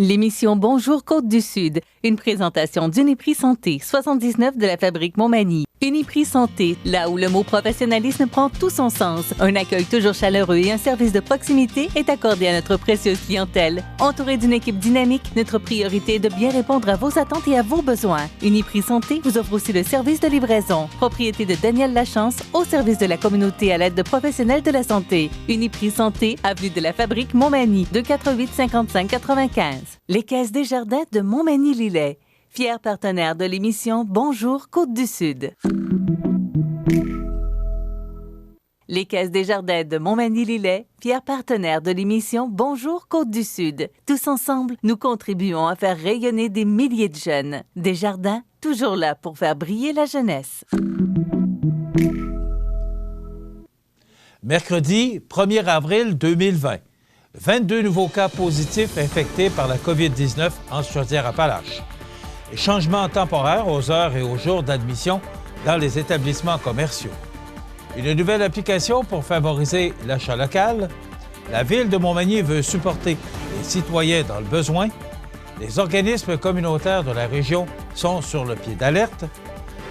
L'émission Bonjour Côte-du-Sud, une présentation d'Uniprix Santé, 79 de la Fabrique Montmagny. Uniprix Santé, là où le mot professionnalisme prend tout son sens. Un accueil toujours chaleureux et un service de proximité est accordé à notre précieuse clientèle. Entouré d'une équipe dynamique, notre priorité est de bien répondre à vos attentes et à vos besoins. Uniprix Santé vous offre aussi le service de livraison. Propriété de Daniel Lachance, au service de la communauté à l'aide de professionnels de la santé. Uniprix Santé, avenue de la Fabrique Montmagny, 248 55 95. Les Caisses Desjardins de Montmagny-Lillet. Fier partenaire de l'émission Bonjour Côte-du-Sud. Les Caisses Desjardins de Montmagny-Lillet, fier partenaire de l'émission Bonjour Côte-du-Sud. Tous ensemble, nous contribuons à faire rayonner des milliers de jeunes. Desjardins, toujours là pour faire briller la jeunesse. Mercredi 1er avril 2020. 22 nouveaux cas positifs infectés par la COVID-19 en Chaudière-Appalaches. Changement temporaire aux heures et aux jours d'admission dans les établissements commerciaux. Une nouvelle application pour favoriser l'achat local. La Ville de Montmagny veut supporter les citoyens dans le besoin. Les organismes communautaires de la région sont sur le pied d'alerte.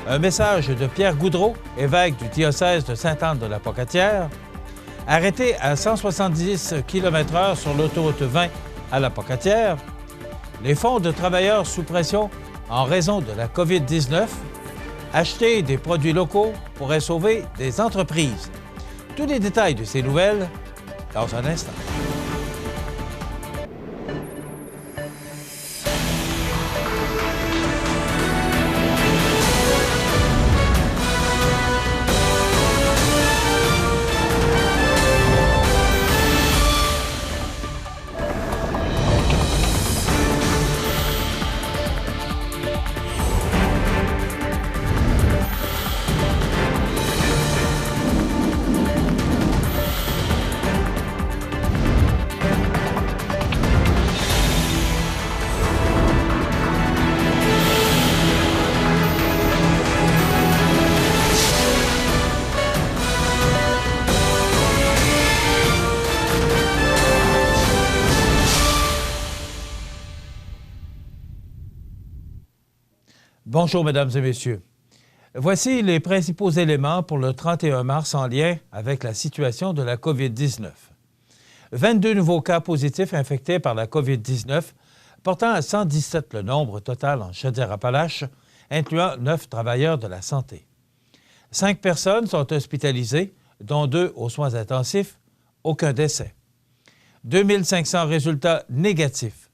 Un message de Pierre Goudreau, évêque du diocèse de Sainte-Anne-de-la-Pocatière. Arrêté à 170 km/h sur l'autoroute 20 à la Pocatière. Les fonds de travailleurs sous pression en raison de la COVID-19. Acheter des produits locaux pourrait sauver des entreprises. Tous les détails de ces nouvelles dans un instant. Bonjour, Mesdames et Messieurs. Voici les principaux éléments pour le 31 mars en lien avec la situation de la COVID-19. 22 nouveaux cas positifs infectés par la COVID-19, portant à 117 le nombre total en Chaudière-Appalaches, incluant 9 travailleurs de la santé. 5 personnes sont hospitalisées, dont 2 aux soins intensifs, aucun décès. 2500 résultats négatifs.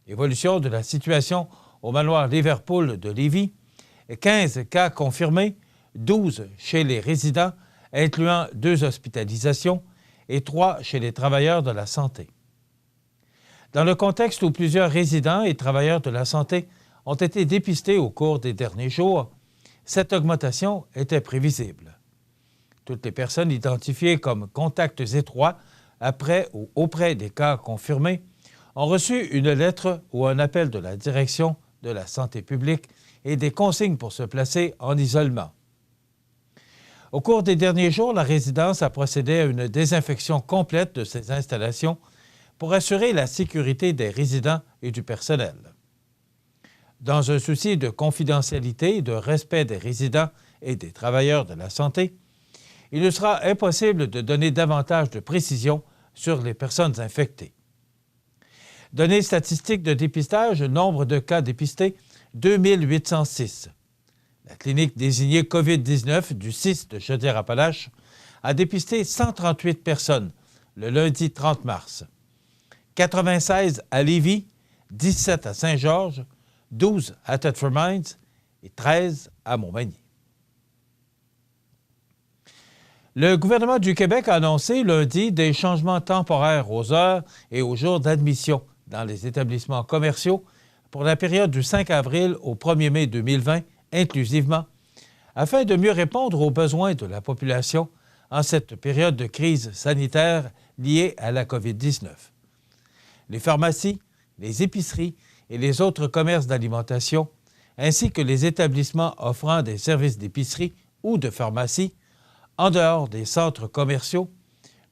Évolution de la situation au manoir Liverpool de Lévis, 15 cas confirmés, 12 chez les résidents, incluant 2 hospitalisations, et 3 chez les travailleurs de la santé. Dans le contexte où plusieurs résidents et travailleurs de la santé ont été dépistés au cours des derniers jours, cette augmentation était prévisible. Toutes les personnes identifiées comme contacts étroits après ou auprès des cas confirmés ont reçu une lettre ou un appel de la direction de la santé publique et des consignes pour se placer en isolement. Au cours des derniers jours, la résidence a procédé à une désinfection complète de ses installations pour assurer la sécurité des résidents et du personnel. Dans un souci de confidentialité et de respect des résidents et des travailleurs de la santé, il nous sera impossible de donner davantage de précisions sur les personnes infectées. Données statistiques de dépistage, nombre de cas dépistés, 2806. La clinique désignée COVID-19 du CIS de Chaudière-Appalaches a dépisté 138 personnes le lundi 30 mars. 96 à Lévis, 17 à Saint-Georges, 12 à Thetford Mines et 13 à Montmagny. Le gouvernement du Québec a annoncé lundi des changements temporaires aux heures et aux jours d'admission dans les établissements commerciaux pour la période du 5 avril au 1er mai 2020 inclusivement, afin de mieux répondre aux besoins de la population en cette période de crise sanitaire liée à la COVID-19. Les pharmacies, les épiceries et les autres commerces d'alimentation, ainsi que les établissements offrant des services d'épicerie ou de pharmacie, en dehors des centres commerciaux,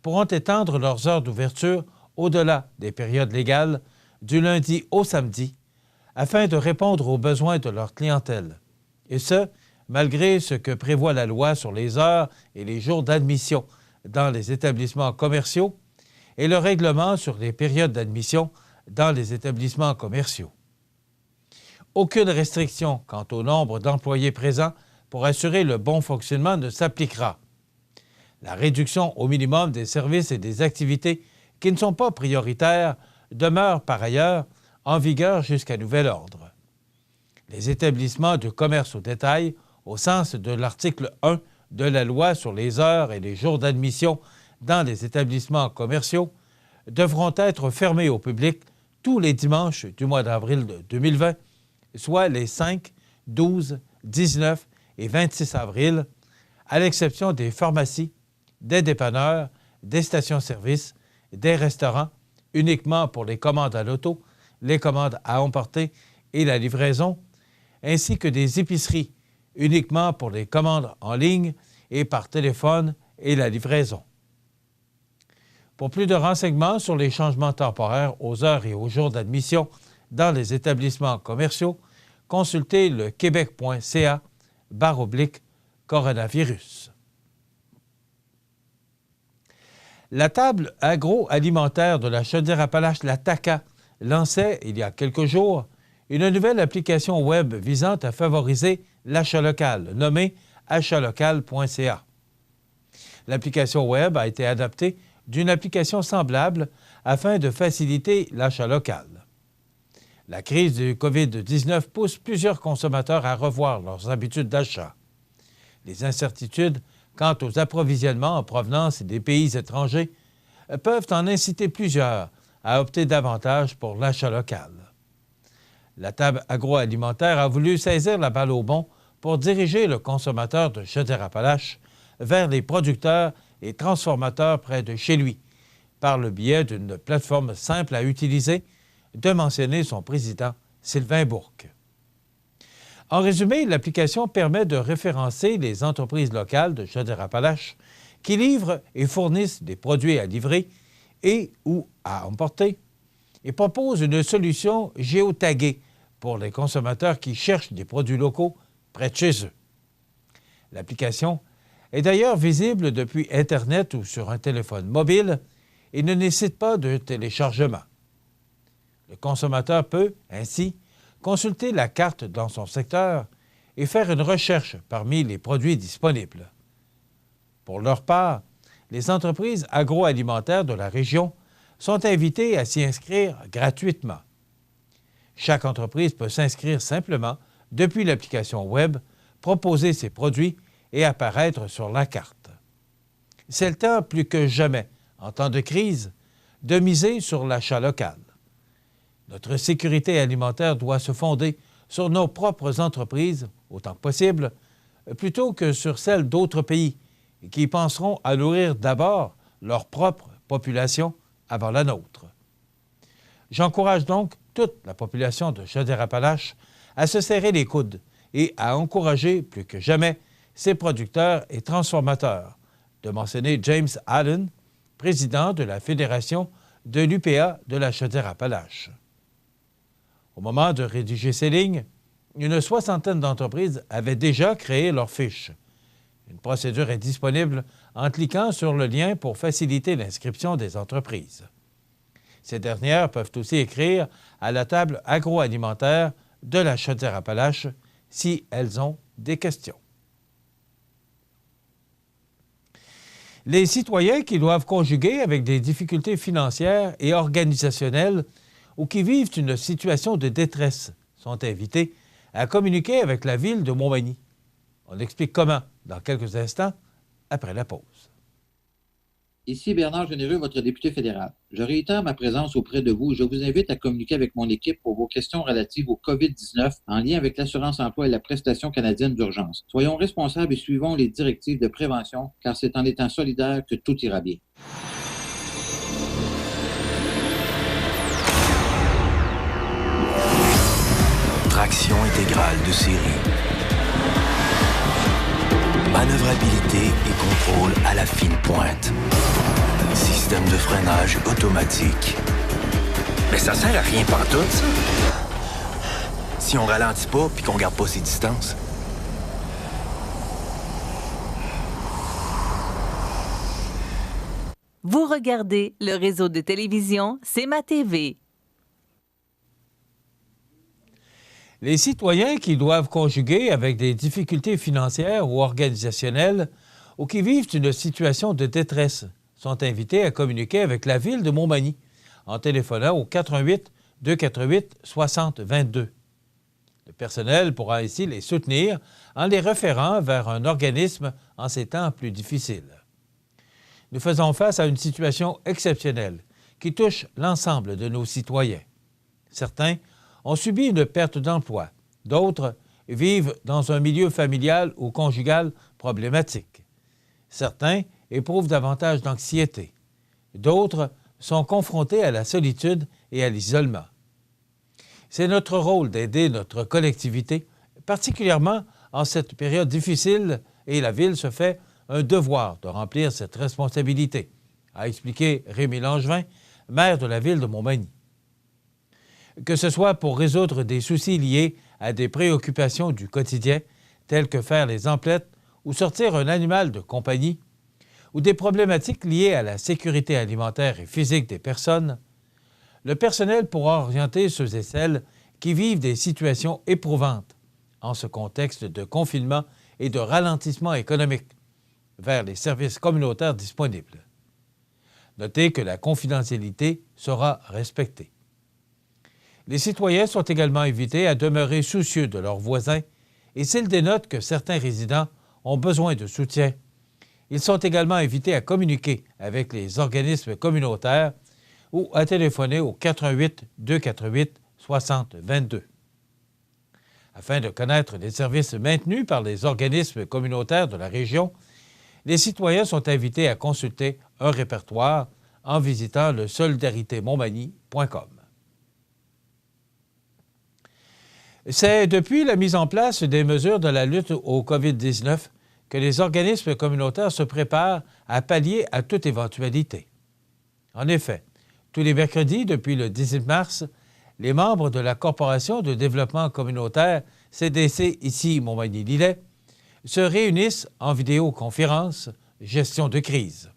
pourront étendre leurs heures d'ouverture au-delà des périodes légales du lundi au samedi, afin de répondre aux besoins de leur clientèle. Et ce, malgré ce que prévoit la loi sur les heures et les jours d'admission dans les établissements commerciaux et le règlement sur les périodes d'admission dans les établissements commerciaux. Aucune restriction quant au nombre d'employés présents pour assurer le bon fonctionnement ne s'appliquera. La réduction au minimum des services et des activités qui ne sont pas prioritaires demeure par ailleurs en vigueur jusqu'à nouvel ordre. Les établissements de commerce au détail, au sens de l'article 1 de la loi sur les heures et les jours d'admission dans les établissements commerciaux, devront être fermés au public tous les dimanches du mois d'avril 2020, soit les 5, 12, 19 et 26 avril, à l'exception des pharmacies, des dépanneurs, des stations-service, des restaurants, uniquement pour les commandes à l'auto, les commandes à emporter et la livraison, ainsi que des épiceries, uniquement pour les commandes en ligne et par téléphone et la livraison. Pour plus de renseignements sur les changements temporaires aux heures et aux jours d'admission dans les établissements commerciaux, consultez le québec.ca/coronavirus. La table agroalimentaire de la Chaudière-Appalaches, la TACA, lançait, il y a quelques jours, une nouvelle application web visant à favoriser l'achat local, nommée achatlocal.ca. L'application web a été adaptée d'une application semblable afin de faciliter l'achat local. La crise du COVID-19 pousse plusieurs consommateurs à revoir leurs habitudes d'achat. Les incertitudes quant aux approvisionnements en provenance des pays étrangers peuvent en inciter plusieurs à opter davantage pour l'achat local. La table agroalimentaire a voulu saisir la balle au bond pour diriger le consommateur de Chaudière-Appalaches vers les producteurs et transformateurs près de chez lui, par le biais d'une plateforme simple à utiliser, de mentionner son président, Sylvain Bourque. En résumé, l'application permet de référencer les entreprises locales de Chaudière-Appalaches qui livrent et fournissent des produits à livrer et ou à emporter et propose une solution géotaguée pour les consommateurs qui cherchent des produits locaux près de chez eux. L'application est d'ailleurs visible depuis Internet ou sur un téléphone mobile et ne nécessite pas de téléchargement. Le consommateur peut, ainsi, consulter la carte dans son secteur et faire une recherche parmi les produits disponibles. Pour leur part, les entreprises agroalimentaires de la région sont invitées à s'y inscrire gratuitement. Chaque entreprise peut s'inscrire simplement depuis l'application web, proposer ses produits et apparaître sur la carte. C'est le temps plus que jamais, en temps de crise, de miser sur l'achat local. Notre sécurité alimentaire doit se fonder sur nos propres entreprises, autant que possible, plutôt que sur celles d'autres pays qui penseront à nourrir d'abord leur propre population avant la nôtre. J'encourage donc toute la population de Chaudière-Appalaches à se serrer les coudes et à encourager plus que jamais ses producteurs et transformateurs, de mentionner James Allen, président de la Fédération de l'UPA de la Chaudière-Appalaches. Au moment de rédiger ces lignes, une soixantaine d'entreprises avaient déjà créé leurs fiches. Une procédure est disponible en cliquant sur le lien pour faciliter l'inscription des entreprises. Ces dernières peuvent aussi écrire à la table agroalimentaire de la Chaudière-Appalaches si elles ont des questions. Les citoyens qui doivent conjuguer avec des difficultés financières et organisationnelles ou qui vivent une situation de détresse sont invités à communiquer avec la Ville de Montmagny. On explique comment dans quelques instants, après la pause. Ici Bernard Généreux, votre député fédéral. Je réitère ma présence auprès de vous et je vous invite à communiquer avec mon équipe pour vos questions relatives au COVID-19 en lien avec l'assurance-emploi et la prestation canadienne d'urgence. Soyons responsables et suivons les directives de prévention, car c'est en étant solidaires que tout ira bien. Traction intégrale de série. Manœuvrabilité et contrôle à la fine pointe. Système de freinage automatique. Mais ça sert à rien pantoute, ça. Si on ralentit pas puis qu'on garde pas ses distances. Vous regardez le réseau de télévision C'est ma TV. Les citoyens qui doivent conjuguer avec des difficultés financières ou organisationnelles ou qui vivent une situation de détresse sont invités à communiquer avec la Ville de Montmagny en téléphonant au 88 248 60 22. Le personnel pourra ainsi les soutenir en les référant vers un organisme en ces temps plus difficiles. Nous faisons face à une situation exceptionnelle qui touche l'ensemble de nos citoyens. Certains ont subi une perte d'emploi, d'autres vivent dans un milieu familial ou conjugal problématique. Certains éprouvent davantage d'anxiété, d'autres sont confrontés à la solitude et à l'isolement. C'est notre rôle d'aider notre collectivité, particulièrement en cette période difficile, et la Ville se fait un devoir de remplir cette responsabilité, a expliqué Rémi Langevin, maire de la Ville de Montmagny. Que ce soit pour résoudre des soucis liés à des préoccupations du quotidien, telles que faire les emplettes ou sortir un animal de compagnie, ou des problématiques liées à la sécurité alimentaire et physique des personnes, le personnel pourra orienter ceux et celles qui vivent des situations éprouvantes en ce contexte de confinement et de ralentissement économique vers les services communautaires disponibles. Notez que la confidentialité sera respectée. Les citoyens sont également invités à demeurer soucieux de leurs voisins et s'ils dénotent que certains résidents ont besoin de soutien, ils sont également invités à communiquer avec les organismes communautaires ou à téléphoner au 88 248 60 22. Afin de connaître les services maintenus par les organismes communautaires de la région, les citoyens sont invités à consulter un répertoire en visitant le solidaritémontmagny.com. C'est depuis la mise en place des mesures de la lutte au COVID-19 que les organismes communautaires se préparent à pallier à toute éventualité. En effet, tous les mercredis, depuis le 18 mars, les membres de la Corporation de développement communautaire CDC ici Montmagny-Lillet se réunissent en vidéoconférence gestion de crise.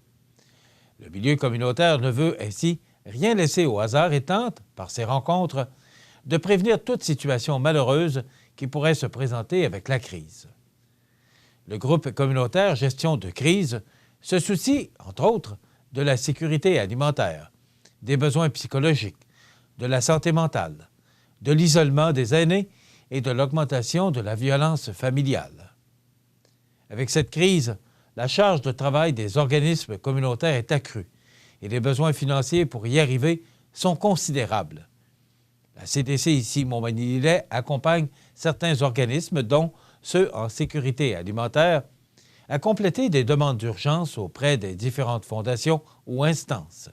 Le milieu communautaire ne veut ainsi rien laisser au hasard et tente, par ces rencontres, de prévenir toute situation malheureuse qui pourrait se présenter avec la crise. Le groupe communautaire gestion de crise se soucie, entre autres, de la sécurité alimentaire, des besoins psychologiques, de la santé mentale, de l'isolement des aînés et de l'augmentation de la violence familiale. Avec cette crise, la charge de travail des organismes communautaires est accrue et les besoins financiers pour y arriver sont considérables. La CDC ici Montmagny-Lillet accompagne certains organismes, dont ceux en sécurité alimentaire, à compléter des demandes d'urgence auprès des différentes fondations ou instances.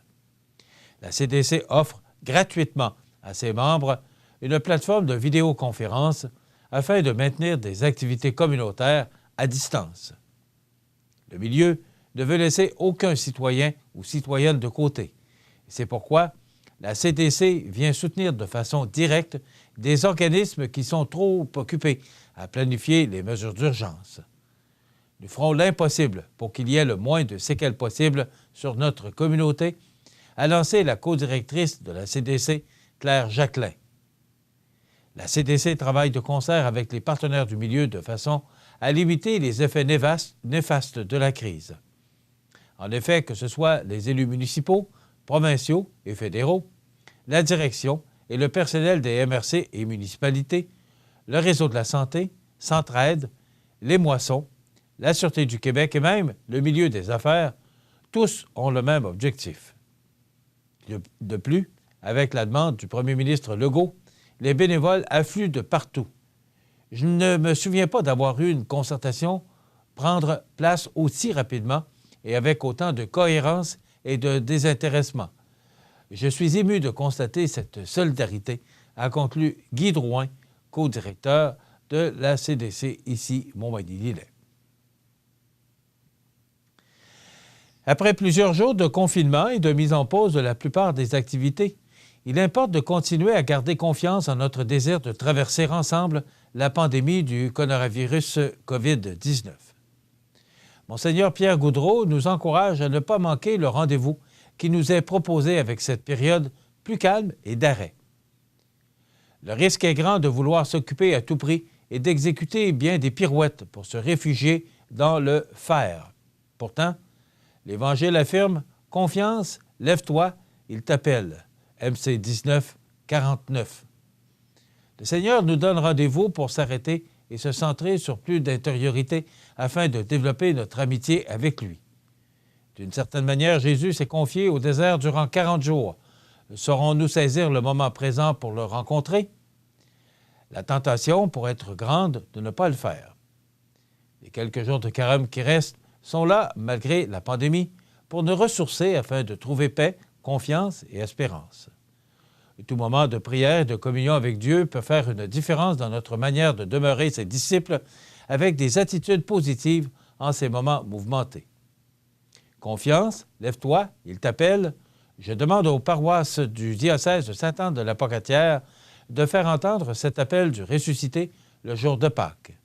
La CDC offre gratuitement à ses membres une plateforme de vidéoconférence afin de maintenir des activités communautaires à distance. Le milieu ne veut laisser aucun citoyen ou citoyenne de côté. C'est pourquoi la CDC vient soutenir de façon directe des organismes qui sont trop occupés à planifier les mesures d'urgence. Nous ferons l'impossible pour qu'il y ait le moins de séquelles possible sur notre communauté, a lancé la codirectrice de la CDC, Claire Jacquelin. La CDC travaille de concert avec les partenaires du milieu de façon à limiter les effets néfastes de la crise. En effet, que ce soit les élus municipaux, provinciaux et fédéraux, la direction et le personnel des MRC et municipalités, le réseau de la santé, Centraide, les moissons, la Sûreté du Québec et même le milieu des affaires, tous ont le même objectif. De plus, avec la demande du premier ministre Legault, les bénévoles affluent de partout. Je ne me souviens pas d'avoir eu une concertation prendre place aussi rapidement et avec autant de cohérence et de désintéressement. Je suis ému de constater cette solidarité, a conclu Guy Drouin, co-directeur de la CDC ici Montmagny-Lillet. Après plusieurs jours de confinement et de mise en pause de la plupart des activités, il importe de continuer à garder confiance en notre désir de traverser ensemble la pandémie du coronavirus COVID-19. Monseigneur Pierre Goudreau nous encourage à ne pas manquer le rendez-vous qui nous est proposé avec cette période plus calme et d'arrêt. Le risque est grand de vouloir s'occuper à tout prix et d'exécuter bien des pirouettes pour se réfugier dans le faire. Pourtant, l'Évangile affirme « Confiance, lève-toi, il t'appelle ». MC 19, 49. Le Seigneur nous donne rendez-vous pour s'arrêter et se centrer sur plus d'intériorité afin de développer notre amitié avec lui. D'une certaine manière, Jésus s'est confié au désert durant 40 jours. Saurons-nous saisir le moment présent pour le rencontrer? La tentation pourrait être grande de ne pas le faire. Les quelques jours de carême qui restent sont là, malgré la pandémie, pour nous ressourcer afin de trouver paix, confiance et espérance. Tout moment de prière et de communion avec Dieu peut faire une différence dans notre manière de demeurer ses disciples avec des attitudes positives en ces moments mouvementés. Confiance, lève-toi, il t'appelle. Je demande aux paroisses du diocèse de Sainte-Anne de la Pocatière de faire entendre cet appel du ressuscité le jour de Pâques.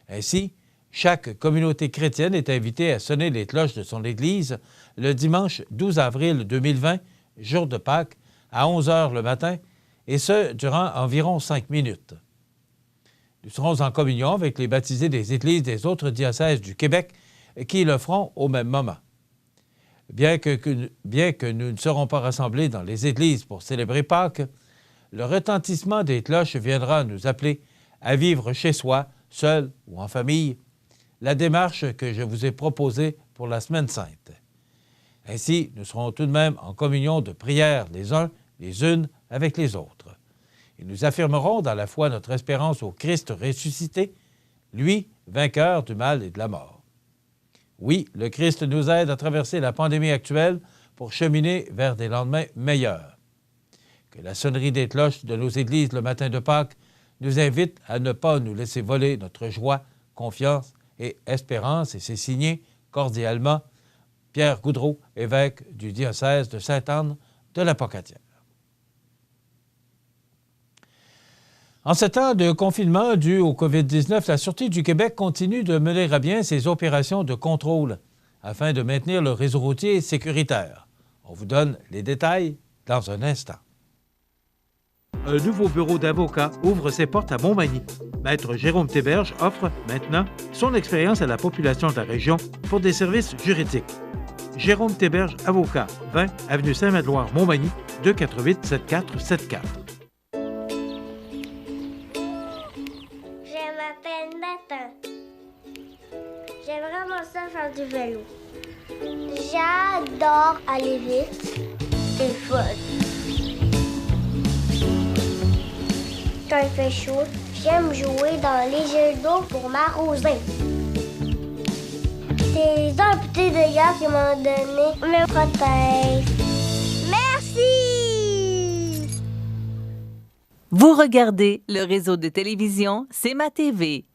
Ainsi, chaque communauté chrétienne est invitée à sonner les cloches de son Église le dimanche 12 avril 2020, jour de Pâques, à 11 heures le matin, et ce, durant environ 5 minutes. Nous serons en communion avec les baptisés des églises des autres diocèses du Québec qui le feront au même moment. Bien que nous ne serons pas rassemblés dans les églises pour célébrer Pâques, le retentissement des cloches viendra nous appeler à vivre chez soi, seul ou en famille, la démarche que je vous ai proposée pour la Semaine sainte. Ainsi, nous serons tout de même en communion de prière les uns, les unes avec les autres. Et nous affirmerons dans la foi notre espérance au Christ ressuscité, lui, vainqueur du mal et de la mort. Oui, le Christ nous aide à traverser la pandémie actuelle pour cheminer vers des lendemains meilleurs. Que la sonnerie des cloches de nos églises le matin de Pâques nous invite à ne pas nous laisser voler notre joie, confiance et espérance, et c'est signé cordialement Pierre Goudreau, évêque du diocèse de Sainte-Anne de la Pocatière. En ce temps de confinement dû au COVID-19, la Sûreté du Québec continue de mener à bien ses opérations de contrôle afin de maintenir le réseau routier sécuritaire. On vous donne les détails dans un instant. Un nouveau bureau d'avocat ouvre ses portes à Montmagny. Maître Jérôme Théberge offre maintenant son expérience à la population de la région pour des services juridiques. Jérôme Théberge, avocat, 20 avenue Saint-Magloire, Montmagny, 248-7474. Je m'appelle Nathan. J'aime vraiment ça faire du vélo. J'adore aller vite. C'est fun. Quand il fait chaud, j'aime jouer dans les jeux d'eau pour m'arroser. Ces amputés de gars qui m'ont donné me protègent. Merci! Vous regardez le réseau de télévision C'est ma TV.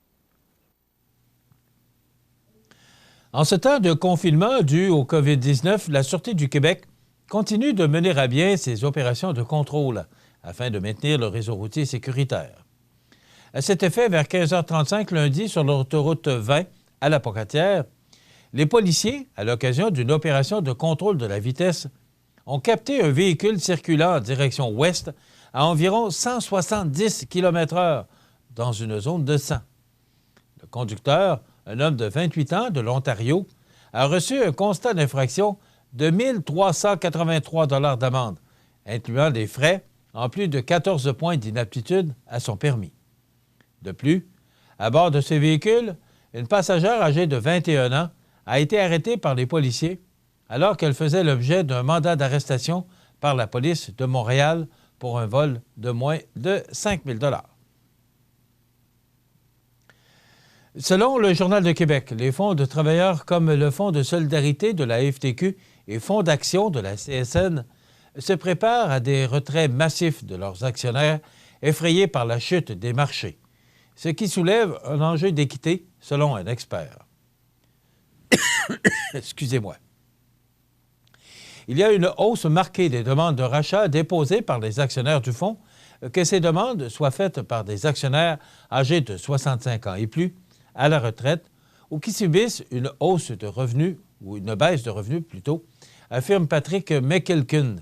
En ce temps de confinement dû au COVID-19, la Sûreté du Québec continue de mener à bien ses opérations de contrôle afin de maintenir le réseau routier sécuritaire. À cet effet, vers 15h35 lundi, sur l'autoroute 20 à la Pocatière, les policiers, à l'occasion d'une opération de contrôle de la vitesse, ont capté un véhicule circulant en direction ouest à environ 170 km/h dans une zone de 100. Le conducteur, un homme de 28 ans de l'Ontario, a reçu un constat d'infraction de 1 383 $ d'amende, incluant des frais en plus de 14 points d'inaptitude à son permis. De plus, à bord de ce véhicule, une passagère âgée de 21 ans a été arrêtée par les policiers alors qu'elle faisait l'objet d'un mandat d'arrestation par la police de Montréal pour un vol de moins de 5 000 $. Selon le Journal de Québec, les fonds de travailleurs comme le Fonds de solidarité de la FTQ et Fonds d'action de la CSN se préparent à des retraits massifs de leurs actionnaires effrayés par la chute des marchés, ce qui soulève un enjeu d'équité, selon un expert. Excusez-moi. Il y a une hausse marquée des demandes de rachat déposées par les actionnaires du fonds, que ces demandes soient faites par des actionnaires âgés de 65 ans et plus, à la retraite, ou qui subissent une hausse de revenus, ou une baisse de revenus plutôt, affirme Patrick McKilkin,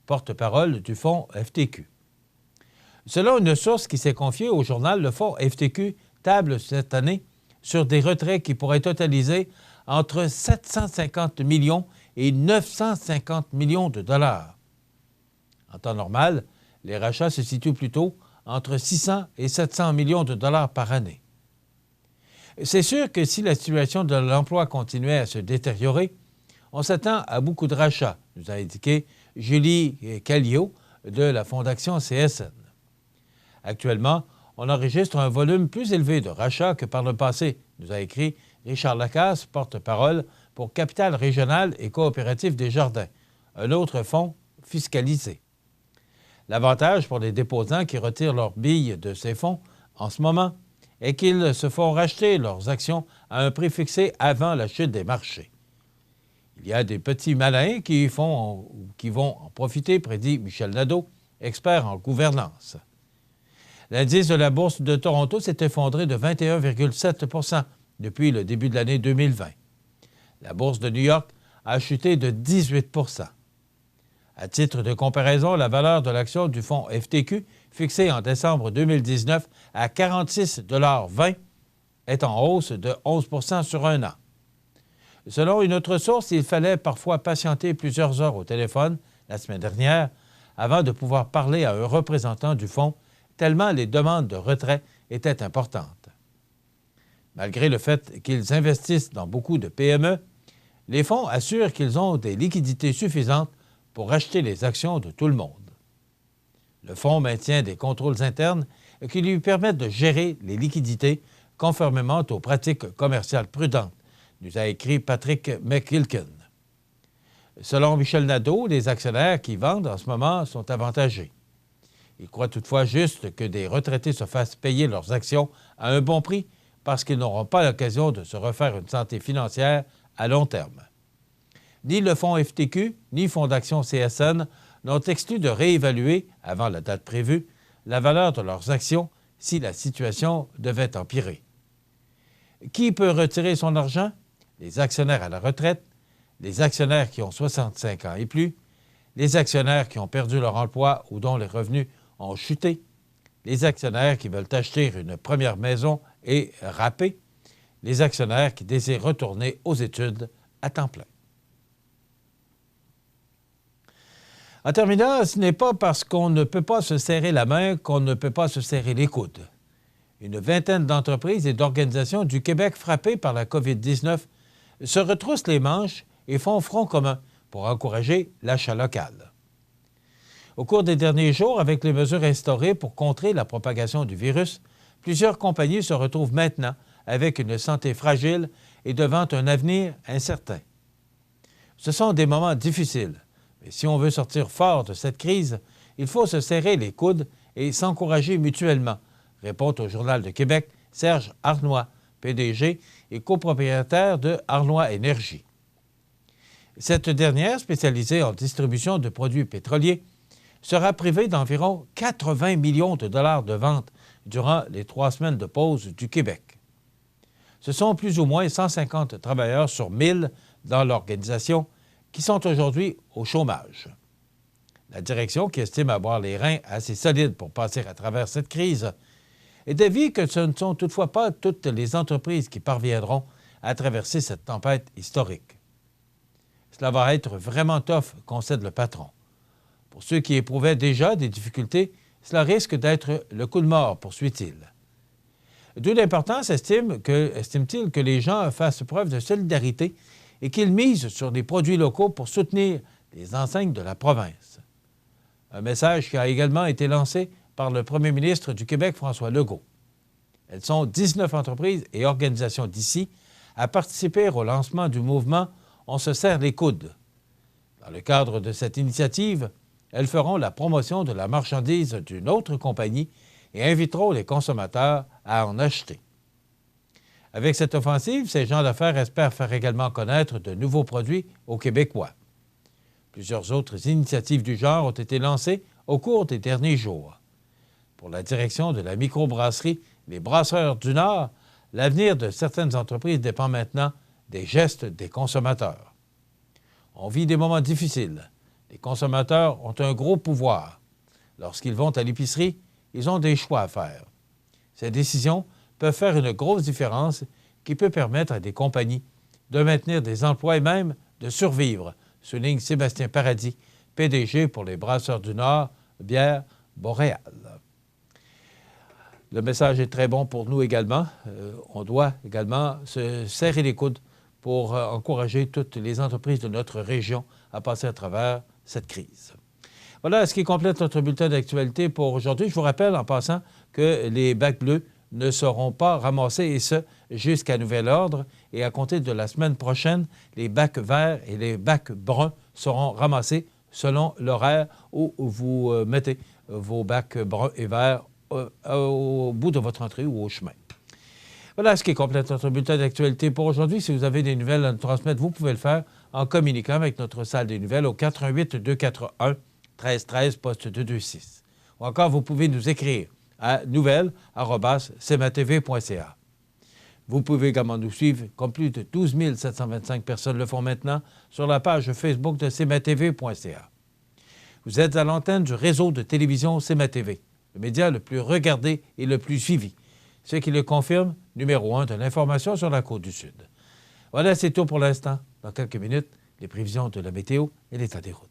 porte-parole du fonds FTQ. Selon une source qui s'est confiée au journal, le fonds FTQ table cette année sur des retraits qui pourraient totaliser entre 750 millions et 950 millions de dollars. En temps normal, les rachats se situent plutôt entre 600 et 700 millions de dollars par année. C'est sûr que si la situation de l'emploi continuait à se détériorer, on s'attend à beaucoup de rachats, nous a indiqué Julie Callio de la Fondation CSN. Actuellement, on enregistre un volume plus élevé de rachats que par le passé, nous a écrit Richard Lacasse, porte-parole pour Capital Régional et Coopératif des Jardins, un autre fonds fiscalisé. L'avantage pour les déposants qui retirent leurs billes de ces fonds en ce moment est qu'ils se font racheter leurs actions à un prix fixé avant la chute des marchés. Il y a des petits malins qui vont en profiter, prédit Michel Nadeau, expert en gouvernance. L'indice de la Bourse de Toronto s'est effondré de 21,7 % depuis le début de l'année 2020. La Bourse de New York a chuté de 18 %. À titre de comparaison, la valeur de l'action du fonds FTQ, fixée en décembre 2019 à 46,20 $, est en hausse de 11 % sur un an. Selon une autre source, il fallait parfois patienter plusieurs heures au téléphone la semaine dernière avant de pouvoir parler à un représentant du fonds, tellement les demandes de retrait étaient importantes. Malgré le fait qu'ils investissent dans beaucoup de PME, les fonds assurent qu'ils ont des liquidités suffisantes pour acheter les actions de tout le monde. Le fonds maintient des contrôles internes qui lui permettent de gérer les liquidités conformément aux pratiques commerciales prudentes, nous a écrit Patrick McKilkin. Selon Michel Nadeau, les actionnaires qui vendent en ce moment sont avantagés. Il croit toutefois juste que des retraités se fassent payer leurs actions à un bon prix parce qu'ils n'auront pas l'occasion de se refaire une santé financière à long terme. Ni le fonds FTQ, ni Fondation CSN n'ont exclu de réévaluer, avant la date prévue, la valeur de leurs actions si la situation devait empirer. Qui peut retirer son argent? Les actionnaires à la retraite, les actionnaires qui ont 65 ans et plus, les actionnaires qui ont perdu leur emploi ou dont les revenus ont chuté, les actionnaires qui veulent acheter une première maison et râper, les actionnaires qui désirent retourner aux études à temps plein. En terminant, ce n'est pas parce qu'on ne peut pas se serrer la main qu'on ne peut pas se serrer les coudes. Une vingtaine d'entreprises et d'organisations du Québec frappées par la COVID-19 se retroussent les manches et font front commun pour encourager l'achat local. Au cours des derniers jours, avec les mesures instaurées pour contrer la propagation du virus, plusieurs compagnies se retrouvent maintenant avec une santé fragile et devant un avenir incertain. Ce sont des moments difficiles, mais si on veut sortir fort de cette crise, il faut se serrer les coudes et s'encourager mutuellement, répond au Journal de Québec Serge Arnois, PDG et copropriétaire de Arnois Énergie. Cette dernière, spécialisée en distribution de produits pétroliers, sera privée d'environ 80 millions de dollars de ventes durant les 3 semaines de pause du Québec. Ce sont plus ou moins 150 travailleurs sur 1000 dans l'organisation qui sont aujourd'hui au chômage. La direction, qui estime avoir les reins assez solides pour passer à travers cette crise, est d'avis que ce ne sont toutefois pas toutes les entreprises qui parviendront à traverser cette tempête historique. Cela va être vraiment tough, concède le patron. Pour ceux qui éprouvaient déjà des difficultés, cela risque d'être le coup de mort, poursuit-il. D'où l'importance, estime-t-il, que les gens fassent preuve de solidarité et qu'ils misent sur des produits locaux pour soutenir les enseignes de la province. Un message qui a également été lancé par le premier ministre du Québec, François Legault. Elles sont 19 entreprises et organisations d'ici à participer au lancement du mouvement « On se serre les coudes ». Dans le cadre de cette initiative, elles feront la promotion de la marchandise d'une autre compagnie et inviteront les consommateurs à en acheter. Avec cette offensive, ces gens d'affaires espèrent faire également connaître de nouveaux produits aux Québécois. Plusieurs autres initiatives du genre ont été lancées au cours des derniers jours. Pour la direction de la microbrasserie Les Brasseurs du Nord, l'avenir de certaines entreprises dépend maintenant des gestes des consommateurs. On vit des moments difficiles. Les consommateurs ont un gros pouvoir. Lorsqu'ils vont à l'épicerie, ils ont des choix à faire. Ces décisions peuvent faire une grosse différence qui peut permettre à des compagnies de maintenir des emplois et même de survivre, souligne Sébastien Paradis, PDG pour les Brasseurs du Nord, bière Boréal. Le message est très bon pour nous également. On doit également se serrer les coudes pour encourager toutes les entreprises de notre région à passer à travers cette crise. Voilà ce qui complète notre bulletin d'actualité pour aujourd'hui. Je vous rappelle en passant que les bacs bleus ne seront pas ramassés, et ce, jusqu'à nouvel ordre. Et à compter de la semaine prochaine, les bacs verts et les bacs bruns seront ramassés selon l'horaire où vous mettez vos bacs bruns et verts au bout de votre entrée ou au chemin. Voilà ce qui complète notre bulletin d'actualité pour aujourd'hui. Si vous avez des nouvelles à nous transmettre, vous pouvez le faire en communiquant avec notre salle des nouvelles au 418-241-1313, poste 226. Ou encore, vous pouvez nous écrire à nouvelles@cmatv.ca. Vous pouvez également nous suivre, comme plus de 12 725 personnes le font maintenant, sur la page Facebook de cmatv.ca. Vous êtes à l'antenne du réseau de télévision CMA-TV, le média le plus regardé et le plus suivi. Ce qui le confirme, numéro 1 de l'information sur la Côte-du-Sud. Voilà, c'est tout pour l'instant. Dans quelques minutes, les prévisions de la météo et l'état des routes.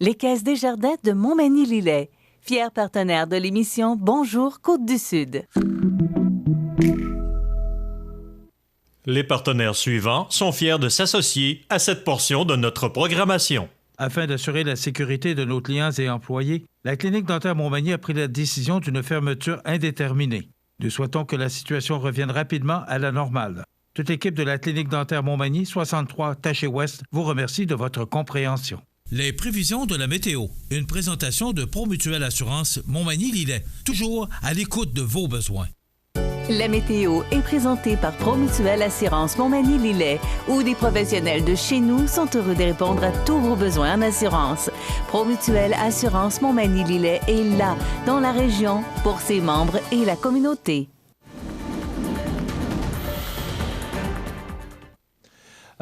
Les Caisses Desjardins de Montmagny-Lillet, fier partenaire de l'émission Bonjour Côte-du-Sud. Les partenaires suivants sont fiers de s'associer à cette portion de notre programmation. Afin d'assurer la sécurité de nos clients et employés, la Clinique dentaire Montmagny a pris la décision d'une fermeture indéterminée. Nous souhaitons que la situation revienne rapidement à la normale. Toute l'équipe de la Clinique dentaire Montmagny, 63 Taché-Ouest, vous remercie de votre compréhension. Les prévisions de la météo. Une présentation de Promutuelle Assurance Montmagny-Lillet. Toujours à l'écoute de vos besoins. La météo est présentée par Promutuelle Assurance Montmagny-Lillet, où des professionnels de chez nous sont heureux de répondre à tous vos besoins en assurance. Promutuelle Assurance Montmagny-Lillet est là, dans la région, pour ses membres et la communauté.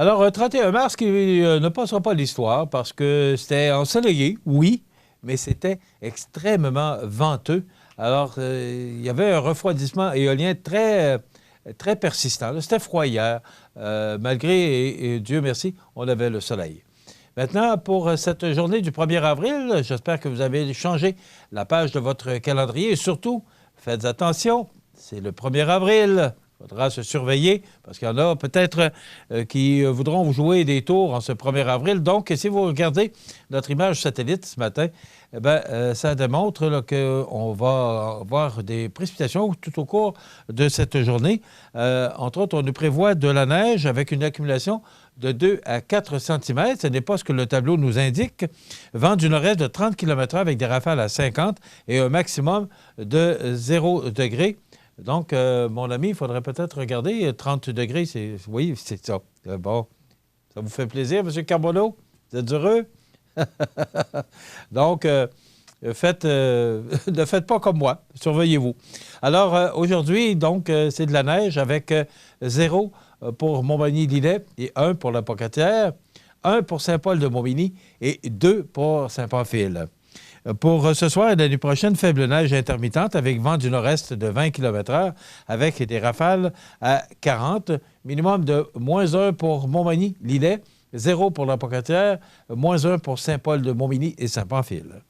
Alors, 31 mars qui ne passera pas l'histoire parce que c'était ensoleillé, oui, mais c'était extrêmement venteux. Alors, il y avait un refroidissement éolien très persistant. C'était froid hier, malgré, et Dieu merci, on avait le soleil. Maintenant, pour cette journée du 1er avril, j'espère que vous avez changé la page de votre calendrier et surtout, faites attention, c'est le 1er avril. Il faudra se surveiller parce qu'il y en a peut-être qui voudront vous jouer des tours en ce 1er avril. Donc, si vous regardez notre image satellite ce matin, ça démontre qu'on va avoir des précipitations tout au cours de cette journée. Entre autres, on nous prévoit de la neige avec une accumulation de 2 à 4 cm. Ce n'est pas ce que le tableau nous indique. Vent du nord-est de 30 km/h avec des rafales à 50 et un maximum de 0 degré. Donc, mon ami, il faudrait peut-être regarder. 30 degrés, oui, c'est ça. Bon, ça vous fait plaisir, M. Carbonneau? Vous êtes heureux? Donc, ne faites pas comme moi. Surveillez-vous. Alors, aujourd'hui, donc, c'est de la neige avec 0 pour Montmagny-Lillet et 1 pour la Pocatière, 1 pour Saint-Paul-de-Montmagny et 2 pour Saint-Pamphile. Pour ce soir et la nuit prochaine, faible neige intermittente avec vent du nord-est de 20 km/h avec des rafales à 40, minimum de -1 pour Montmagny-Lillet, 0 pour la Pocatière, -1 pour Saint-Paul-de-Montmagny et Saint-Pamphile.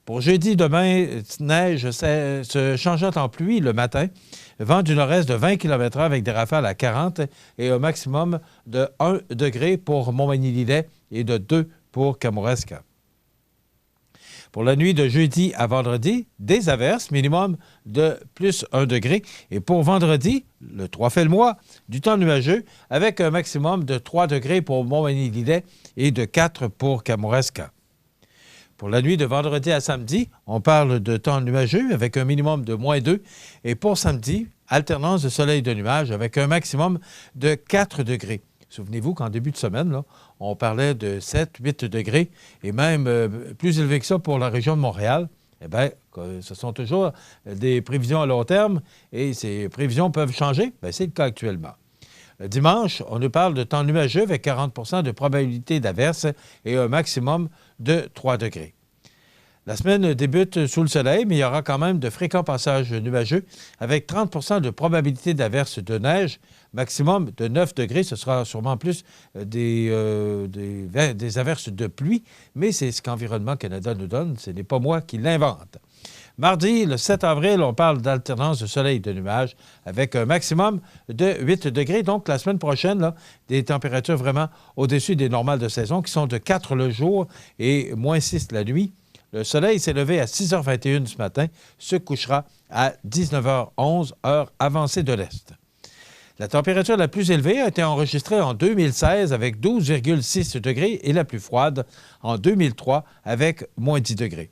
Pour jeudi, demain, neige se changeant en pluie le matin, vent du nord-est de 20 km/h avec des rafales à 40 et un maximum de 1 degré pour Montmagny-Lillet et de 2 pour Kamouraska. Pour la nuit de jeudi à vendredi, des averses, minimum de plus 1 degré. Et pour vendredi, le 3 fait le mois, du temps nuageux avec un maximum de 3 degrés pour Montmagny-Lillet et de 4 pour Kamouraska. Pour la nuit de vendredi à samedi, on parle de temps nuageux avec un minimum de moins 2. Et pour samedi, alternance de soleil et de nuages avec un maximum de 4 degrés. Souvenez-vous qu'en début de semaine, là, on parlait de 7, 8 degrés et même plus élevé que ça pour la région de Montréal. Eh bien, ce sont toujours des prévisions à long terme et ces prévisions peuvent changer. Bien, c'est le cas actuellement. Dimanche, on nous parle de temps nuageux avec 40 % de probabilité d'averse et un maximum de 3 degrés. La semaine débute sous le soleil, mais il y aura quand même de fréquents passages nuageux avec 30 % de probabilité d'averse de neige, maximum de 9 degrés. Ce sera sûrement plus des averses de pluie, mais c'est ce qu'Environnement Canada nous donne. Ce n'est pas moi qui l'invente. Mardi, le 7 avril, on parle d'alternance de soleil et de nuages avec un maximum de 8 degrés. Donc, la semaine prochaine, là, des températures vraiment au-dessus des normales de saison qui sont de 4 le jour et moins 6 la nuit. Le soleil s'est levé à 6h21 ce matin, se couchera à 19h11, heure avancée de l'Est. La température la plus élevée a été enregistrée en 2016 avec 12,6 degrés et la plus froide en 2003 avec moins 10 degrés.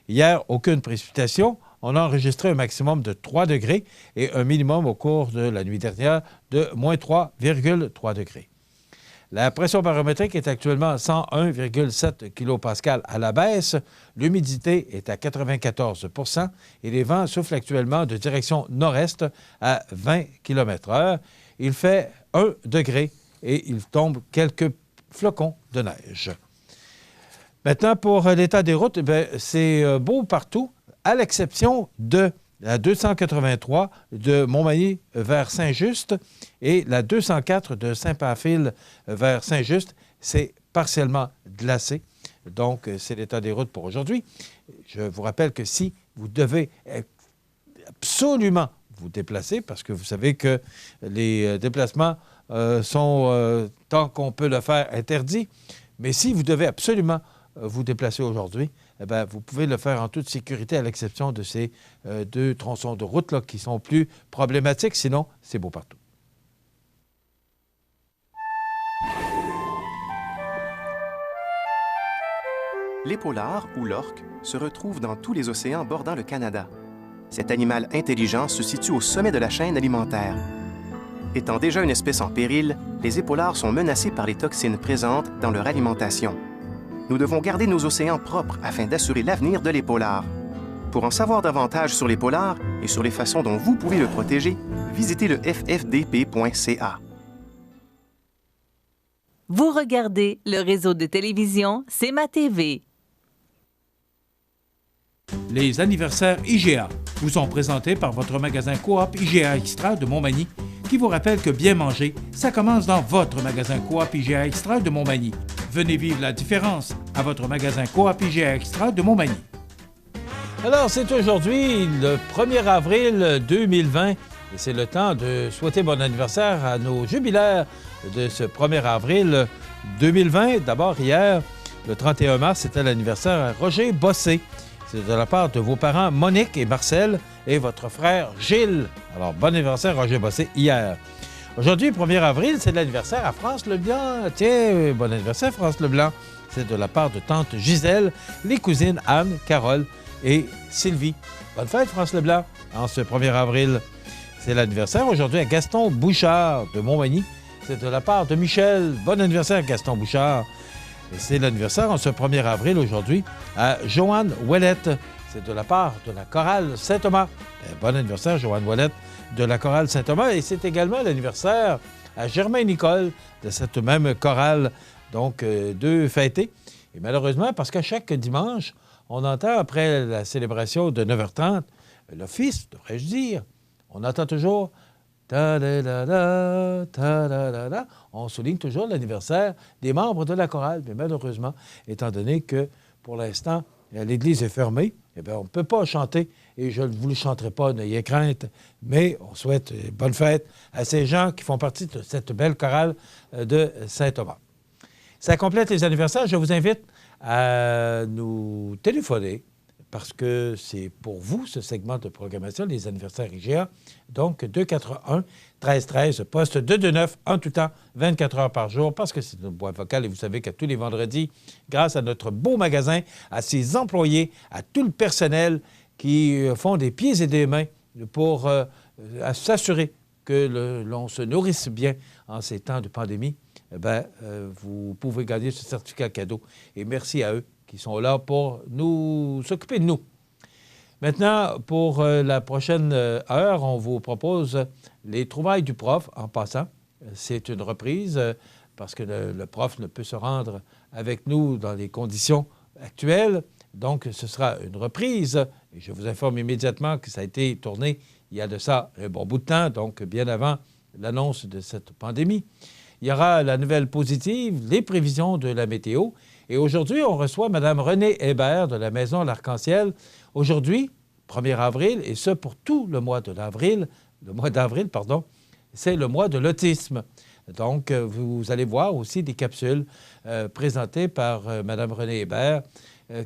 Hier, aucune précipitation. On a enregistré un maximum de 3 degrés et un minimum au cours de la nuit dernière de moins 3,3 degrés. La pression barométrique est actuellement à 101,7 kPa à la baisse. L'humidité est à 94 % et les vents soufflent actuellement de direction nord-est à 20 km/h. Il fait 1 degré et il tombe quelques flocons de neige. Maintenant, pour l'état des routes, c'est beau partout, à l'exception de la 283 de Montmagny vers Saint-Just et la 204 de Saint-Pamphile vers Saint-Just. C'est partiellement glacé. Donc, c'est l'état des routes pour aujourd'hui. Je vous rappelle que si vous devez absolument vous déplacer, parce que vous savez que les déplacements sont, tant qu'on peut le faire, interdits, mais si vous devez absolument vous déplacer aujourd'hui, eh bien, vous pouvez le faire en toute sécurité à l'exception de ces 2 tronçons de route là, qui sont plus problématiques. Sinon, c'est beau partout. L'épaulard, ou l'orque, se retrouve dans tous les océans bordant le Canada. Cet animal intelligent se situe au sommet de la chaîne alimentaire. Étant déjà une espèce en péril, les épaulards sont menacés par les toxines présentes dans leur alimentation. Nous devons garder nos océans propres afin d'assurer l'avenir de l'épaulard. Pour en savoir davantage sur l'épaulard et sur les façons dont vous pouvez le protéger, visitez le ffdp.ca. Vous regardez le réseau de télévision C'est ma TV. Les anniversaires IGA vous sont présentés par votre magasin Coop IGA Extra de Montmagny, qui vous rappelle que bien manger, ça commence dans votre magasin Coop IGA Extra de Montmagny. Venez vivre la différence à votre magasin Coop IGA Extra de Montmagny. Alors, c'est aujourd'hui le 1er avril 2020 et c'est le temps de souhaiter bon anniversaire à nos jubilaires de ce 1er avril 2020. D'abord, hier, le 31 mars, c'était l'anniversaire à Roger Bossé. C'est de la part de vos parents Monique et Marcel et votre frère Gilles. Alors, bon anniversaire Roger Bossé hier. Aujourd'hui, 1er avril, c'est l'anniversaire à France Leblanc. Tiens, bon anniversaire France Leblanc. C'est de la part de tante Gisèle, les cousines Anne, Carole et Sylvie. Bonne fête France Leblanc en ce 1er avril. C'est l'anniversaire aujourd'hui à Gaston Bouchard de Montmagny. C'est de la part de Michel. Bon anniversaire Gaston Bouchard. Et c'est l'anniversaire en ce 1er avril aujourd'hui à Joanne Ouellette. C'est de la part de la chorale Saint-Thomas. Bon anniversaire Joanne Ouellette de la chorale Saint-Thomas. Et c'est également l'anniversaire à Germain Nicole de cette même chorale. Donc, 2 fêtés. Et malheureusement, parce qu'à chaque dimanche, on entend après la célébration de 9h30, l'office, devrais-je dire, on entend toujours ta-da-da-da, ta-da-da-da. On souligne toujours l'anniversaire des membres de la chorale. Mais malheureusement, étant donné que, pour l'instant, l'église est fermée, eh bien, on ne peut pas chanter et je ne vous le chanterai pas, n'ayez crainte. Mais on souhaite bonne fête à ces gens qui font partie de cette belle chorale de Saint-Thomas. Ça complète les anniversaires. Je vous invite à nous téléphoner parce que c'est pour vous, ce segment de programmation, les anniversaires IGA. Donc, 281-1313, poste 229, en tout temps, 24 heures par jour, parce que c'est une boîte vocale. Et vous savez qu'à tous les vendredis, grâce à notre beau magasin, à ses employés, à tout le personnel qui font des pieds et des mains pour s'assurer que l'on se nourrisse bien en ces temps de pandémie, vous pouvez gagner ce certificat cadeau. Et merci à eux qui sont là pour nous s'occuper de nous. Maintenant, pour la prochaine heure, on vous propose les trouvailles du prof. En passant, c'est une reprise parce que le prof ne peut se rendre avec nous dans les conditions actuelles. Donc, ce sera une reprise. Et je vous informe immédiatement que ça a été tourné il y a de ça un bon bout de temps, donc bien avant l'annonce de cette pandémie. Il y aura la nouvelle positive, les prévisions de la météo. Et aujourd'hui, on reçoit Mme Renée Hébert de la Maison L'Arc-en-Ciel. Aujourd'hui, 1er avril, et ce pour tout le mois d'avril, c'est le mois de l'autisme. Donc, vous allez voir aussi des capsules présentées par Mme Renée Hébert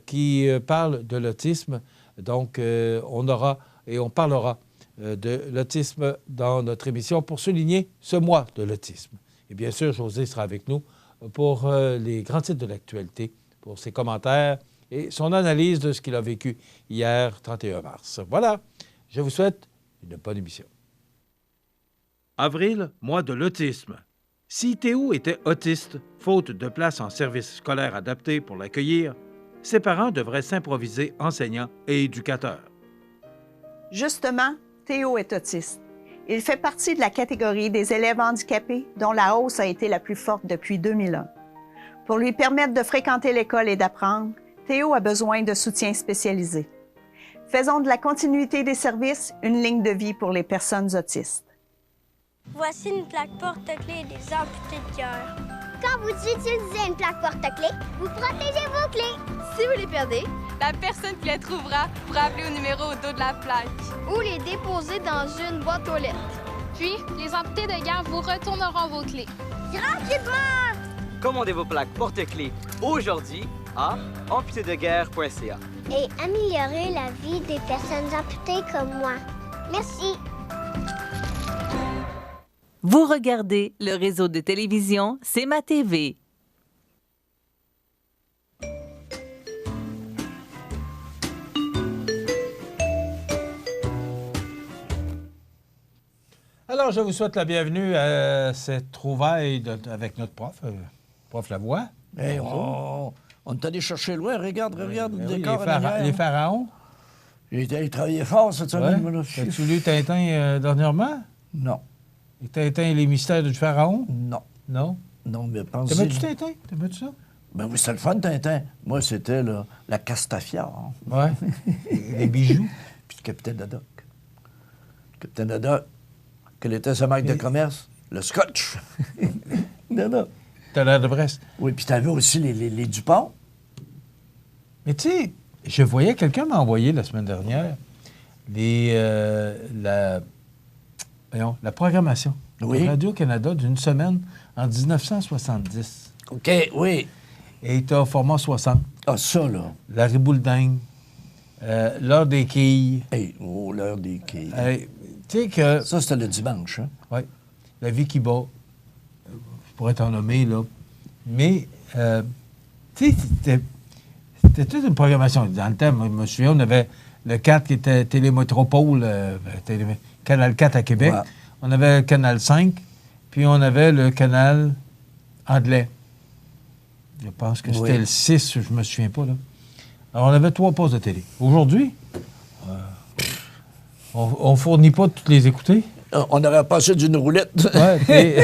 qui parlent de l'autisme. Donc, on parlera de l'autisme dans notre émission pour souligner ce mois de l'autisme. Et bien sûr, José sera avec nous pour les grands titres de l'actualité, pour ses commentaires et son analyse de ce qu'il a vécu hier, 31 mars. Voilà, je vous souhaite une bonne émission. Avril, mois de l'autisme. Si Théo était autiste, faute de place en service scolaire adapté pour l'accueillir, ses parents devraient s'improviser enseignants et éducateurs. Justement, Théo est autiste. Il fait partie de la catégorie des élèves handicapés dont la hausse a été la plus forte depuis 2001. Pour lui permettre de fréquenter l'école et d'apprendre, Théo a besoin de soutien spécialisé. Faisons de la continuité des services une ligne de vie pour les personnes autistes. Voici une plaque porte-clés des amputés de cœur. Quand vous utilisez une plaque porte-clés, vous protégez vos clés. Si vous les perdez, la personne qui les trouvera pourra appeler au numéro au dos de la plaque. Ou les déposer dans une boîte aux lettres. Puis, les amputés de guerre vous retourneront vos clés. Gratuitement! Commandez vos plaques porte-clés aujourd'hui à amputédeguerre.ca. Et améliorez la vie des personnes amputées comme moi. Merci. Vous regardez le réseau de télévision C'est ma TV. Alors, je vous souhaite la bienvenue à cette trouvaille avec notre prof, prof Lavoie. Hey, on est allé chercher loin. Regarde le décor. Les pharaons. J'ai travaillé fort cette semaine. Ouais. As-tu lu Tintin dernièrement? Non. Et Tintin et les mystères du pharaon? Non. Non? Non, mais pensez... T'aimais-tu Tintin? T'aimais-tu ça? Ben oui, c'était le fun, Tintin. Moi, c'était la Castafiore. Oui. Les bijoux. Puis le capitaine Haddock. Le capitaine Haddock, quelle était sa marque de commerce? Le scotch. Non. T'as l'air de Brest. Oui, puis t'avais aussi les Dupont. Mais tu sais, je voyais, quelqu'un m'a envoyé la semaine dernière la programmation de Radio-Canada d'une semaine en 1970. OK, oui. Et il était au format 60. Ah, ça, là. La Ribouledingue, l'heure des quilles. Hey, l'heure des quilles. Tu sais que... Ça, c'était le dimanche, hein? Oui. La vie qui bat. Je pourrais t'en nommer, là. Mais, tu sais, c'était toute une programmation. Dans le temps, je me souviens, on avait le 4 qui était Télémétropole, Canal 4 à Québec. Ouais. On avait le Canal 5, puis on avait le Canal anglais. Je pense que c'était le 6, je me souviens pas, là. Alors, on avait 3 postes de télé. Aujourd'hui, on ne fournit pas de toutes les écouter. On aurait passé d'une roulette. Ouais,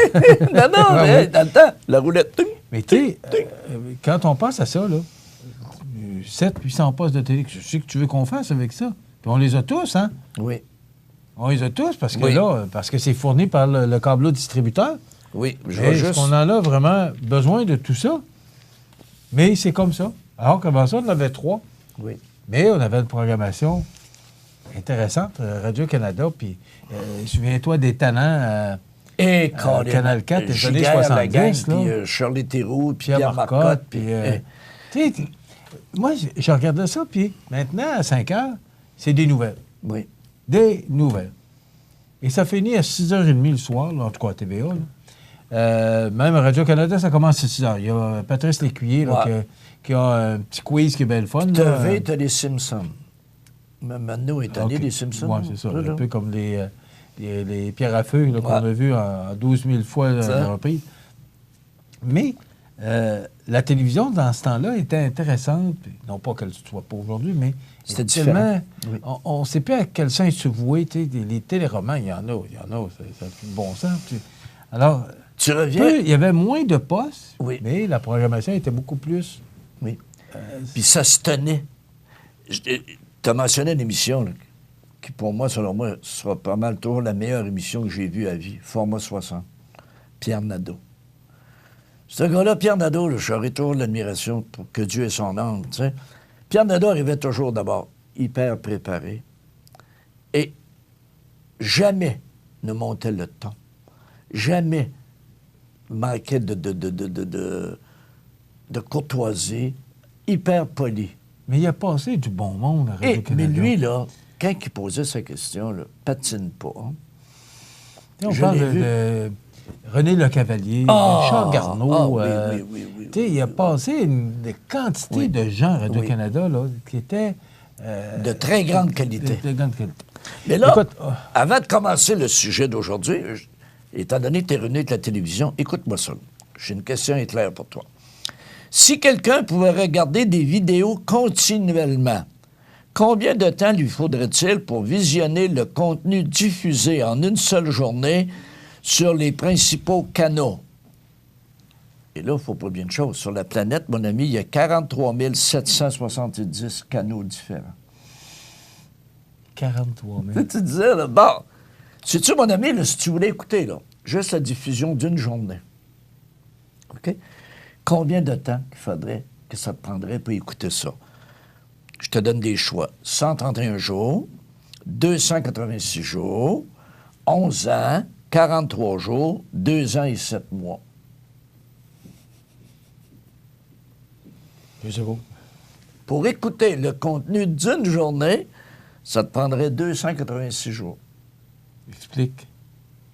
non, mais dans le temps, la roulette. Mais tu sais, quand on pense à ça, là, 700-800 postes de télé, je sais que tu veux qu'on fasse avec ça. Puis on les a tous, hein? Oui. On les a tous parce que parce que c'est fourni par le câbleau distributeur. Oui, est-ce qu'on en a vraiment besoin de tout ça? Mais c'est comme ça. Alors qu'avant ça, on en avait 3. Oui. Mais on avait une programmation intéressante, Radio-Canada, puis souviens-toi des talents Canal 4 des années 70. Puis Shirley Theroux, puis Pierre Marcotte. Puis, moi, je regardais ça, puis maintenant, à 5 heures, c'est des nouvelles. Oui. Des nouvelles. Et ça finit à 6h30 le soir, là, en tout cas à TVA. Même à Radio-Canada, ça commence à 6h. Il y a Patrice Lécuyer là, qui a un petit quiz qui est bien le fun. TV, t'as les Simpsons. Mano est tanné des Simpsons. Oui, c'est ça. Un peu comme les pierres à feu qu'on a vues en 12 000 fois la reprise. Mais la télévision, dans ce temps-là, était intéressante. Non pas qu'elle ne soit pas aujourd'hui, mais c'était différent. On ne sait plus à quel sens se vouer. Les téléromans, il y en a. Ça a plus de bon sens. Alors, tu reviens... Il y avait moins de postes, mais la programmation était beaucoup plus... Oui. Puis ça se tenait. Tu as mentionné une émission là, qui, pour moi, selon moi, sera pas mal toujours la meilleure émission que j'ai vue à vie. Format 60. Pierre Nadeau. Ce gars-là, Pierre Nadeau, j'aurais toujours l'admiration pour que Dieu ait son âme. Tu sais. Pierre Nadeau arrivait toujours d'abord hyper préparé et jamais ne montait le ton. Jamais manquait de courtoisie, hyper poli. Mais il a passé du bon monde à Radio-Canada. Mais lui, là, quand il posait sa question, là, patine pas. Hein? On parle de René Lecavalier, Charles Garneau. Oui, il a passé une quantité de gens à Radio-Canada là, qui étaient... de très grande qualité. De grande qualité. Mais là, avant de commencer le sujet d'aujourd'hui, étant donné que tu es revenu de la télévision, écoute-moi ça. J'ai une question éclair pour toi. Si quelqu'un pouvait regarder des vidéos continuellement, combien de temps lui faudrait-il pour visionner le contenu diffusé en une seule journée sur les principaux canaux? Et là, il ne faut pas oublier une chose. Sur la planète, mon ami, il y a 43 770 canaux différents. 43 000. Tu disais, là, bon, sais-tu, mon ami, là, si tu voulais écouter, là, juste la diffusion d'une journée, OK? Combien de temps il faudrait que ça te prendrait pour écouter ça? Je te donne des choix. 131 jours, 286 jours, 11 ans, 43 jours, 2 ans et 7 mois. Je sais pas. Pour écouter le contenu d'une journée, ça te prendrait 286 jours. Explique.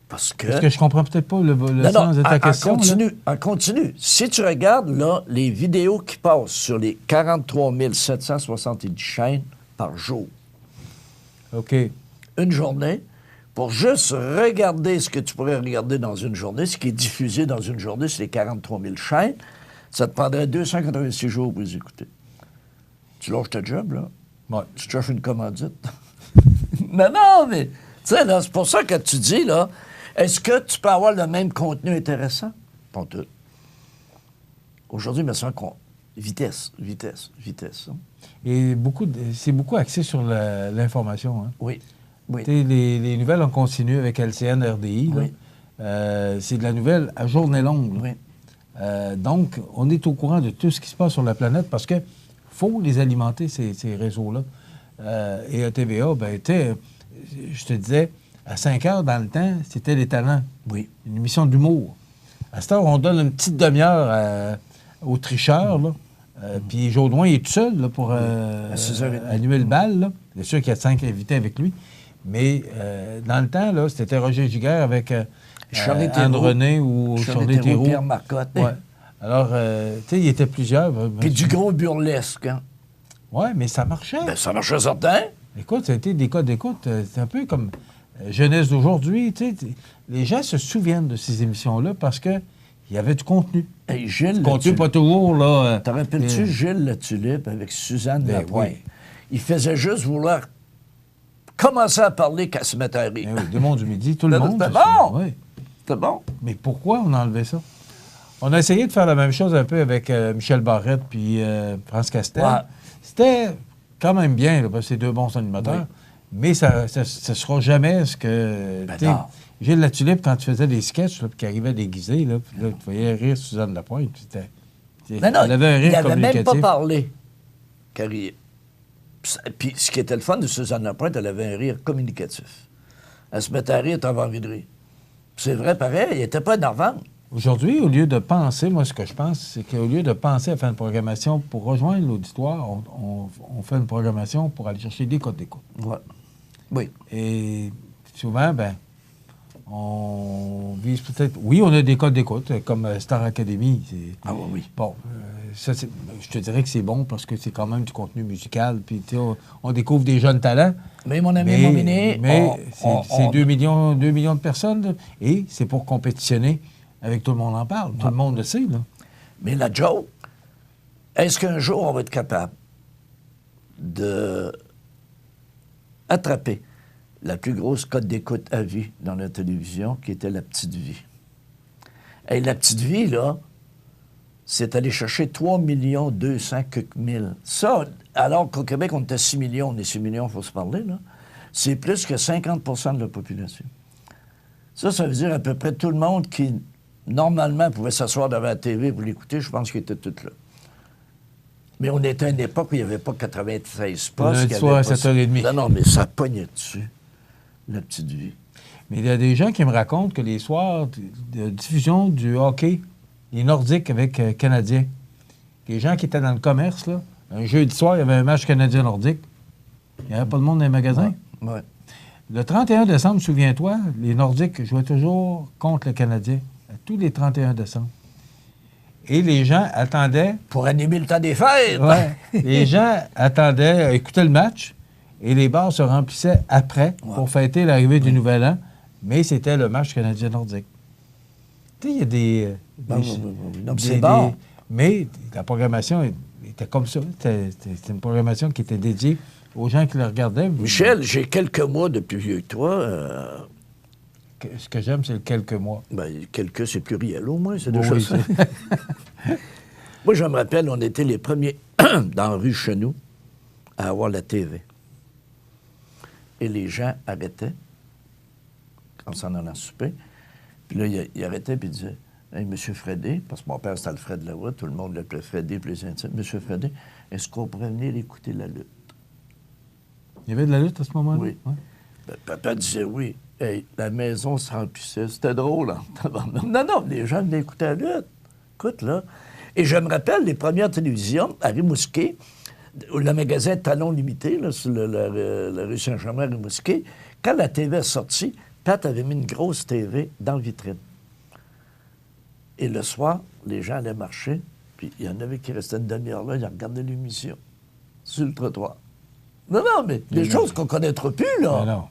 Parce que je comprends peut-être pas le sens de ta question. En continu. Si tu regardes là, les vidéos qui passent sur les 43 770 chaînes par jour. OK. Une journée, pour juste regarder ce que tu pourrais regarder dans une journée, ce qui est diffusé dans une journée sur les 43 000 chaînes, ça te prendrait 286 jours pour les écouter. Tu lâches ta job, là? Ouais. Tu cherches une commandite? non, mais... Tu sais, là, c'est pour ça que tu dis, là, est-ce que tu peux avoir le même contenu intéressant? Pas tout. Aujourd'hui, il me semble qu'on... Vitesse. Hein? Et c'est beaucoup axé sur l'information. Hein? Oui. Les nouvelles en continu avec LCN, RDI, oui. C'est de la nouvelle à journée longue. Oui. Donc, on est au courant de tout ce qui se passe sur la planète parce que faut les alimenter, ces réseaux-là. Et à TVA, je te disais, à 5 heures dans le temps, c'était Les Talents. Oui. Une émission d'humour. À cette heure, on donne une petite demi-heure aux tricheurs, là. Puis Jodoin est tout seul là, pour annuler le bal. Là. Bien sûr qu'il y a 5 invités avec lui. Mais dans le temps, là, c'était Roger Giguère avec Anne René ou Charlie Thérault. Pierre Marcotte. Ouais. Alors, tu sais, il y était plusieurs. Puis du gros burlesque. Hein? Oui, mais ça marchait. Ben, ça marchait certain. Écoute, ça a été des codes d'écoute. C'est un peu comme Jeunesse d'aujourd'hui. Tu sais, les gens se souviennent de ces émissions-là parce qu'il y avait du contenu. Hey, Gilles, contenu pas toujours, là. Te rappelles-tu Gilles La Tulipe avec Suzanne Lapointe? Oui. Il faisait juste vouloir commencer à parler qu'elle se mettait à rire. Oui, du monde du midi, tout le monde. C'était bon! Oui. C'était bon. Mais pourquoi on a enlevé ça? On a essayé de faire la même chose un peu avec Michel Barrette puis France Castel. Ouais. C'était quand même bien, là, parce que c'est 2 bons animateurs. Oui. Mais ça ne sera jamais ce que... Gilles La Tulipe, quand tu faisais des sketchs là, qui arrivaient déguisés, là, puis là, tu voyais rire Suzanne Lapointe. Non, elle avait un rire il n'avait même pas parlé. Puis ce qui était le fun de Suzanne Lapointe, elle avait un rire communicatif. Elle se mettait à rire, t'avais envie de rire. C'est vrai, pareil, elle n'était pas énervante. Aujourd'hui, au lieu de penser, moi, ce que je pense, c'est qu'au lieu de penser à faire une programmation pour rejoindre l'auditoire, on fait une programmation pour aller chercher des codes d'écoute. Ouais. Oui. Et souvent, on vise peut-être... Oui, on a des codes d'écoute, comme Star Academy. Ah oui. Bon, ça, je te dirais que c'est bon parce que c'est quand même du contenu musical. Puis, tu sais, on découvre des jeunes talents. Mais mon ami Mominé... Mais c'est 2 millions de personnes, là, et c'est pour compétitionner avec Tout le monde en parle. Tout le monde le sait, là. Mais la joke, est-ce qu'un jour, on va être capable de attraper la plus grosse cote d'écoute à vie dans la télévision, qui était La Petite Vie? Et La Petite Vie, là, c'est aller chercher 3 200 000. Ça, alors qu'au Québec, on était 6 millions. On est 6 millions, il faut se parler, là. C'est plus que 50 de la population. Ça veut dire à peu près tout le monde qui, normalement, pouvait s'asseoir devant la TV pour l'écouter, je pense qu'ils étaient tous là. Mais on était à une époque où il n'y avait pas 96 postes. Lundi soir à 7h30. Non, mais ça pognait dessus, La Petite Vie. Mais il y a des gens qui me racontent que les soirs de diffusion du hockey, les Nordiques avec Canadiens, les gens qui étaient dans le commerce, là, un jeudi soir, il y avait un match Canadien-Nordique. Il n'y avait pas de monde dans les magasins. Ouais. Le 31 décembre, souviens-toi, les Nordiques jouaient toujours contre le Canadien, tous les 31 décembre. Et les gens attendaient... Pour animer le temps des fêtes! Ouais, les gens attendaient, écoutaient le match, et les bars se remplissaient après pour fêter l'arrivée du Nouvel An, mais c'était le match Canadien-Nordique. Tu sais, il y a des... c'est bon. Mais la programmation était comme ça. C'était une programmation qui était dédiée aux gens qui le regardaient. Michel, j'ai quelques mois de plus vieux que toi. Ce que j'aime, c'est le quelques mois. Bien, quelques, c'est pluriel au moins, c'est deux choses. Moi, je me rappelle, on était les premiers dans la rue chez nous à avoir la TV. Et les gens arrêtaient quand on s'en allait souper. Puis là, ils arrêtaient et ils disaient « Hey, M. Fredé », parce que mon père, c'était Alfred Lavoie, tout le monde l'appelait Fredé, plus les intimes. « M. Fredé, est-ce qu'on pourrait venir écouter la lutte? » Il y avait de la lutte à ce moment-là? Oui. Ouais. Ben, papa disait oui. Hey, la maison se remplissait. C'était drôle, hein? Non, les gens venaient écouter la lutte. Écoute, là. Et je me rappelle les premières télévisions à Rimouski, le magasin Talon Limité, là, sur la rue Saint-Germain à Rimouski. Quand la TV est sortie, Pat avait mis une grosse TV dans la vitrine. Et le soir, les gens allaient marcher, puis il y en avait qui restaient une demi-heure là, ils regardaient l'émission sur le trottoir. Non, mais des choses qu'on ne connaîtra plus, là. Non.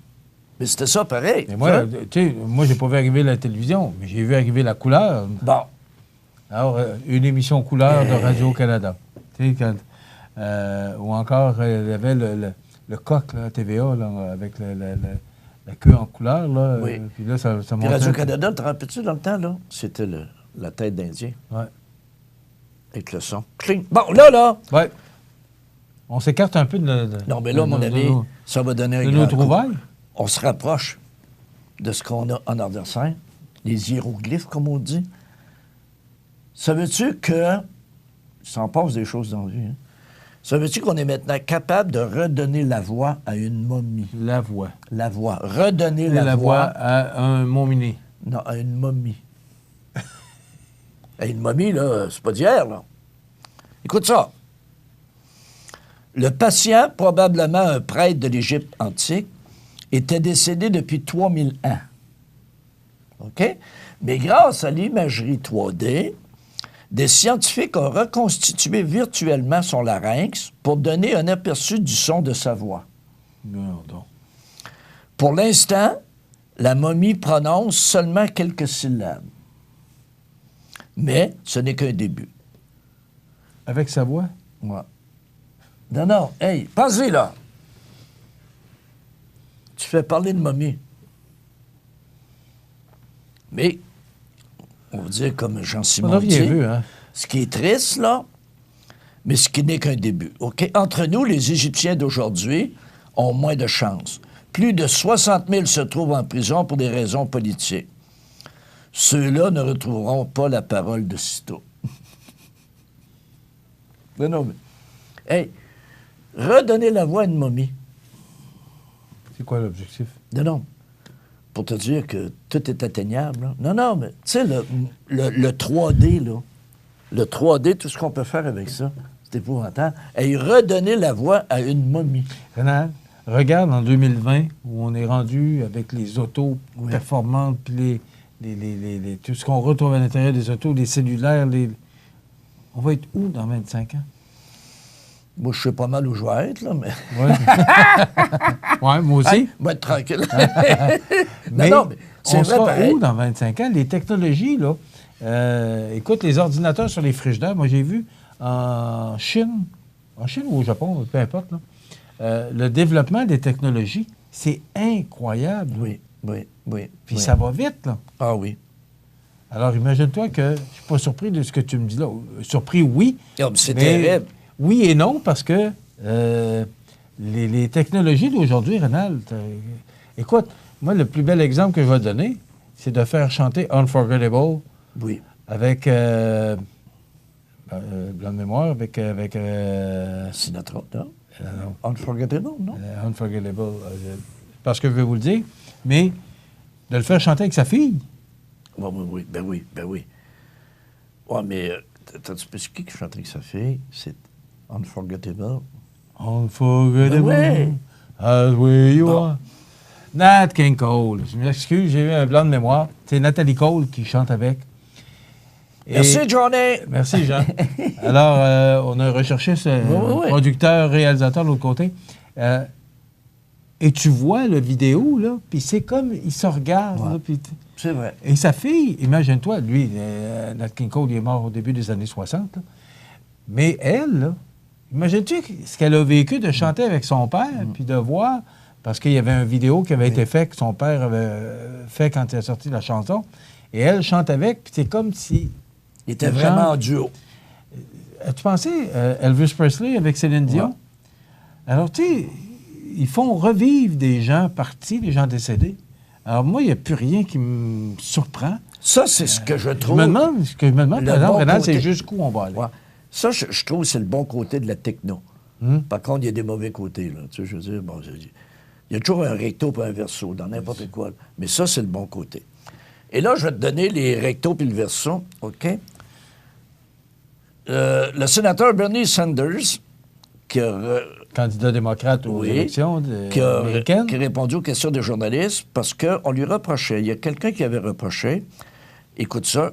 Mais c'était ça pareil. Mais moi, tu sais, moi, j'ai pas vu arriver la télévision, mais j'ai vu arriver la couleur. Bon. Alors, une émission couleur de Radio-Canada. Tu sais, quand... ou encore, il y avait le coq, là, TVA, là, avec la queue en couleur, là. Oui. Puis là, ça montait... Radio-Canada, te rappelles-tu, dans le temps, là? C'était la tête d'Indien. Oui. Avec le son. Cling. Bon, là! Oui. On s'écarte un peu de... Non, mais là, mon ami, ça va donner un grand nos trouvailles. On se rapproche de ce qu'on a en arrière-scène, les hiéroglyphes, comme on dit. Savais-tu que... Ça en passe des choses dans la vie, hein? Savais-tu qu'on est maintenant capable de redonner la voix à une momie? La voix. La voix. Redonner la voix à un mominé. Non, à une momie. À une momie, là, c'est pas d'hier, là. Écoute ça. Le patient, probablement un prêtre de l'Égypte antique, était décédé depuis 3000 ans. OK? Mais grâce à l'imagerie 3D, des scientifiques ont reconstitué virtuellement son larynx pour donner un aperçu du son de sa voix. Non. Pour l'instant, la momie prononce seulement quelques syllabes. Mais ce n'est qu'un début. Avec sa voix? Ouais. Non, hey, pense-y, là. Tu fais parler de momie. Mais, on va dire comme Jean-Simon dit, vu, hein? Ce qui est triste, là, mais ce qui n'est qu'un début. OK? Entre nous, les Égyptiens d'aujourd'hui ont moins de chance. Plus de 60 000 se trouvent en prison pour des raisons politiques. Ceux-là ne retrouveront pas la parole de sitôt. Non, mais... Hey, redonner la voix à une momie. C'est quoi l'objectif? Non. pour te dire que tout est atteignable. Là. Non, non, mais tu sais, le 3D, là, le 3D, tout ce qu'on peut faire avec ça, c'est épouvantable. Et redonner la voix à une momie. Renald, regarde en 2020, où on est rendu avec les autos performantes, puis tout ce qu'on retrouve à l'intérieur des autos, les cellulaires, on va être où dans 25 ans? Moi, je sais pas mal où je vais être, là, mais... Oui, ouais, moi aussi. Hey, moi, être tranquille. mais non, mais on sera où dans 25 ans? Les technologies, là... écoute, les ordinateurs sur les frigidaires, moi, j'ai vu en Chine ou au Japon, peu importe, là, le développement des technologies, c'est incroyable. Oui. Puis ça va vite, là. Ah oui. Alors, imagine-toi que je suis pas surpris de ce que tu me dis là. Surpris, oui. Oh, mais c'est terrible. Oui et non, parce que les technologies d'aujourd'hui, Renald, écoute, moi, le plus bel exemple que je vais te donner, c'est de faire chanter Unforgettable avec, blanc de mémoire, avec Sinatra, non? Unforgettable, non? Unforgettable, parce que je vais vous le dire, mais de le faire chanter avec sa fille. Oui, ben oui. Ouais, mais t'as-tu peu qui chante avec sa fille? C'est Unforgettable. Unforgettable. Oui. As where you are. Nat King Cole. Je m'excuse, j'ai eu un blanc de mémoire. C'est Nathalie Cole qui chante avec. Merci, Johnny. Merci, Jean. Alors, on a recherché ce producteur, réalisateur de l'autre côté. Et tu vois la vidéo, là, puis c'est comme, il se regarde. Ouais. C'est vrai. Et sa fille, imagine-toi, lui, Nat King Cole, il est mort au début des années 60. Là. Mais elle, là, imagine-tu ce qu'elle a vécu de chanter avec son père, puis de voir, parce qu'il y avait une vidéo qui avait été faite, que son père avait fait quand il a sorti la chanson, et elle chante avec, puis c'est comme si... Il était vraiment en duo. As-tu pensé Elvis Presley avec Céline Dion? Ouais. Alors, tu sais, ils font revivre des gens partis, des gens décédés. Alors, moi, il n'y a plus rien qui me surprend. Ça, c'est ce que je trouve... Ce que je me demande, par exemple, Renald, c'est jusqu'où on va aller. Ouais. Ça, je trouve que c'est le bon côté de la techno. Par contre, il y a des mauvais côtés, là. Tu sais, je veux dire, bon, il y a toujours un recto et un verso dans n'importe quoi. Mais ça, c'est le bon côté. Et là, je vais te donner les rectos et le verso, OK? Le sénateur Bernie Sanders, qui a... candidat démocrate aux élections américaines. Qui a répondu aux questions des journalistes parce qu'on lui reprochait. Il y a quelqu'un qui avait reproché, écoute ça,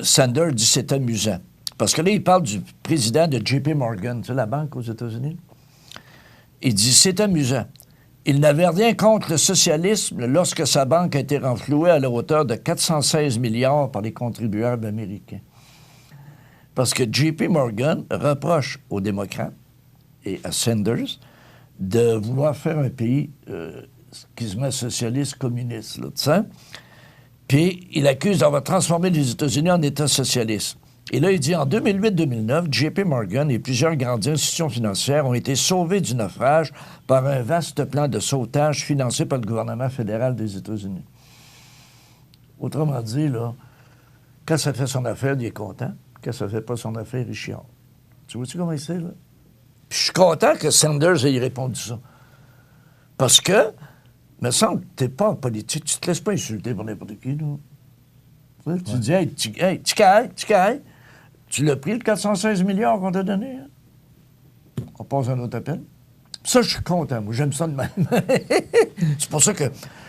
Sanders dit c'est amusant. Parce que là, il parle du président de JP Morgan, tu sais, la banque aux États-Unis. Il dit c'est amusant. Il n'avait rien contre le socialisme lorsque sa banque a été renflouée à la hauteur de 416 milliards par les contribuables américains. Parce que JP Morgan reproche aux démocrates et à Sanders de vouloir faire un pays quasiment socialiste, communiste, là, tu sais. Puis il accuse d'avoir transformé les États-Unis en État socialiste. Et là, il dit, en 2008-2009, JP Morgan et plusieurs grandes institutions financières ont été sauvés du naufrage par un vaste plan de sauvetage financé par le gouvernement fédéral des États-Unis. Autrement dit, là, quand ça fait son affaire, il est content. Quand ça fait pas son affaire, il chiale. Tu vois-tu comment c'est, là? Puis je suis content que Sanders ait répondu ça. Parce que, me semble que t'es pas en politique, tu te laisses pas insulter par n'importe qui, là. Tu dis, hey, tu cailles. Tu l'as pris, le 416 milliards qu'on t'a donné. Hein? On passe à un autre appel. Ça, je suis content. Moi, j'aime ça de même. C'est pour ça que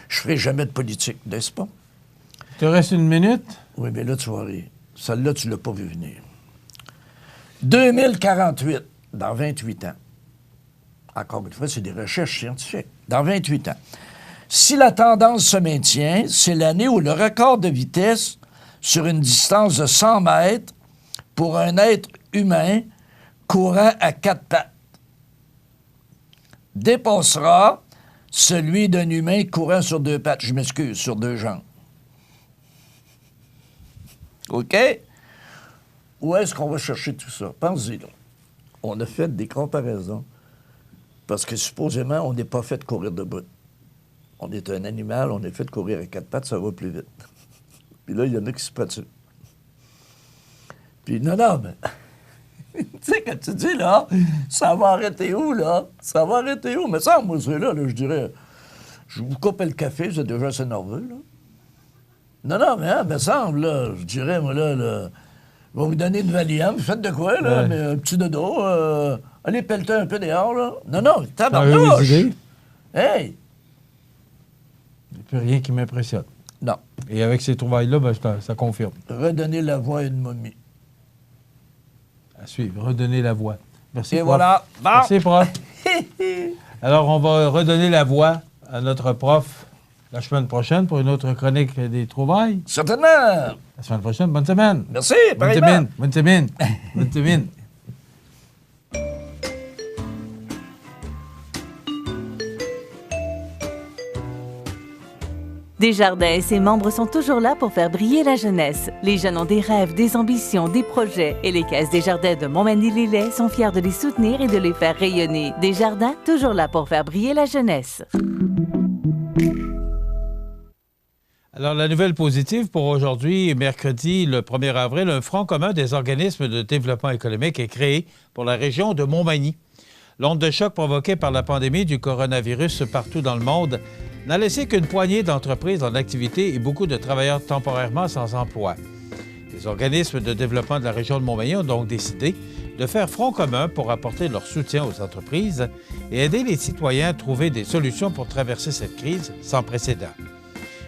je ferai jamais de politique, n'est-ce pas? Il te reste une minute? Oui, mais là, tu vas rire. Celle-là, tu l'as pas vu venir. 2048, dans 28 ans. Encore une fois, c'est des recherches scientifiques. Dans 28 ans. Si la tendance se maintient, c'est l'année où le record de vitesse sur une distance de 100 mètres pour un être humain courant à 4 pattes dépassera celui d'un humain courant sur 2 pattes. Je m'excuse, sur 2 jambes. OK? Où est-ce qu'on va chercher tout ça? Pensez-y, là. On a fait des comparaisons parce que supposément, on n'est pas fait de courir debout. On est un animal, on est fait de courir à 4 pattes, ça va plus vite. Puis là, il y en a qui se pratiquent. Puis non, mais... tu sais, quand tu dis, là, ça va arrêter où, là? Ça va arrêter où? Mais ça, moi, c'est là, je dirais... Je vous coupe le café, vous êtes déjà assez nerveux, là. Non, mais me semble, là, je dirais, moi, là, je vais vous donner de Valium, faites de quoi, là, mais un petit dodo, allez pelleter un peu dehors, là. Non, tabarnouche! Hey! Il n'y a plus rien qui m'impressionne. Non. Et avec ces trouvailles-là, ben, ça confirme. Redonner la voix à une momie. À suivre, redonner la voix. Merci, Et prof. voilà. Bon. Merci, prof. Alors, on va redonner la voix à notre prof la semaine prochaine pour une autre chronique des trouvailles. Certainement. La semaine prochaine, bonne semaine. Merci, bonne semaine. Bonne semaine. Bonne semaine. Desjardins et ses membres sont toujours là pour faire briller la jeunesse. Les jeunes ont des rêves, des ambitions, des projets et les caisses Desjardins de Montmagny-Lillet sont fiers de les soutenir et de les faire rayonner. Desjardins, toujours là pour faire briller la jeunesse. Alors, la nouvelle positive pour aujourd'hui, mercredi, le 1er avril, un front commun des organismes de développement économique est créé pour la région de Montmagny. L'onde de choc provoquée par la pandémie du coronavirus partout dans le monde n'a laissé qu'une poignée d'entreprises en activité et beaucoup de travailleurs temporairement sans emploi. Les organismes de développement de la région de Montmagny ont donc décidé de faire front commun pour apporter leur soutien aux entreprises et aider les citoyens à trouver des solutions pour traverser cette crise sans précédent.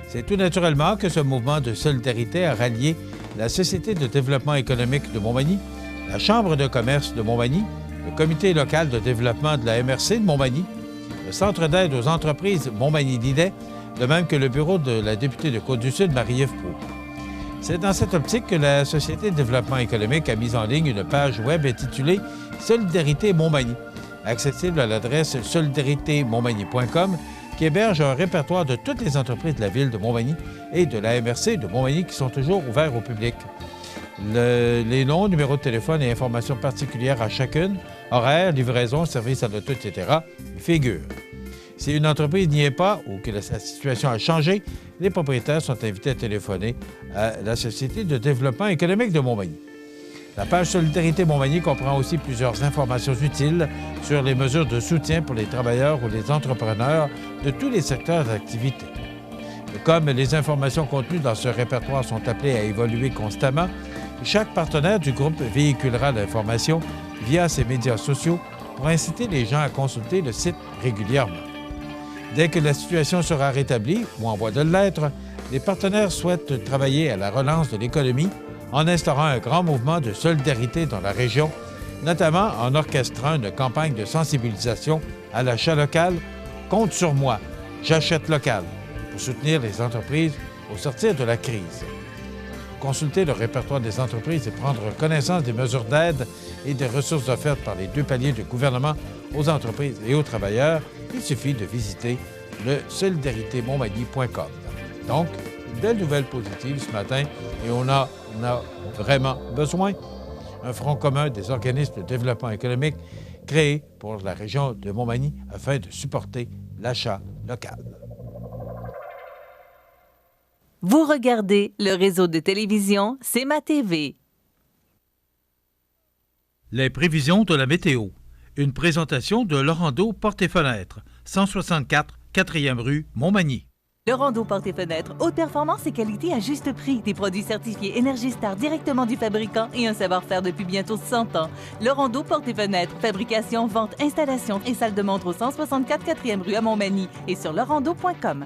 C'est tout naturellement que ce mouvement de solidarité a rallié la Société de développement économique de Montmagny, la Chambre de commerce de Montmagny, le Comité local de développement de la MRC de Montmagny, le Centre d'aide aux entreprises Montmagny-Lillet, de même que le bureau de la députée de Côte-du-Sud, Marie-Ève Proulx. C'est dans cette optique que la Société de développement économique a mis en ligne une page web intitulée « Solidarité Montmagny », accessible à l'adresse solidaritémontmagny.com, qui héberge un répertoire de toutes les entreprises de la ville de Montmagny et de la MRC de Montmagny qui sont toujours ouverts au public. Les noms, numéros de téléphone et informations particulières à chacune, horaires, livraison, services à l'auto, etc., figurent. Si une entreprise n'y est pas ou que sa situation a changé, les propriétaires sont invités à téléphoner à la Société de développement économique de Montmagny. La page Solidarité Montmagny comprend aussi plusieurs informations utiles sur les mesures de soutien pour les travailleurs ou les entrepreneurs de tous les secteurs d'activité. Comme les informations contenues dans ce répertoire sont appelées à évoluer constamment, chaque partenaire du groupe véhiculera l'information via ses médias sociaux pour inciter les gens à consulter le site régulièrement. Dès que la situation sera rétablie ou en voie de l'être, les partenaires souhaitent travailler à la relance de l'économie en instaurant un grand mouvement de solidarité dans la région, notamment en orchestrant une campagne de sensibilisation à l'achat local « Compte sur moi, j'achète local » pour soutenir les entreprises au sortir de la crise. Consulter le répertoire des entreprises et prendre connaissance des mesures d'aide et des ressources offertes par les deux paliers de gouvernement aux entreprises et aux travailleurs, il suffit de visiter le solidaritémontmagny.com. Donc, une belle nouvelle positive ce matin et on a vraiment besoin. Un front commun des organismes de développement économique créé pour la région de Montmagny afin de supporter l'achat local. Vous regardez le réseau de télévision C'est ma TV. Les prévisions de la météo. Une présentation de Laurando Portes et Fenêtres, 164 4e rue Montmagny. Laurando Portes et Fenêtres, haute performance et qualité à juste prix. Des produits certifiés Énergie Star directement du fabricant et un savoir-faire depuis bientôt 100 ans. Laurando Portes et Fenêtres, fabrication, vente, installation et salle de montre au 164 4e rue à Montmagny et sur laurando.com.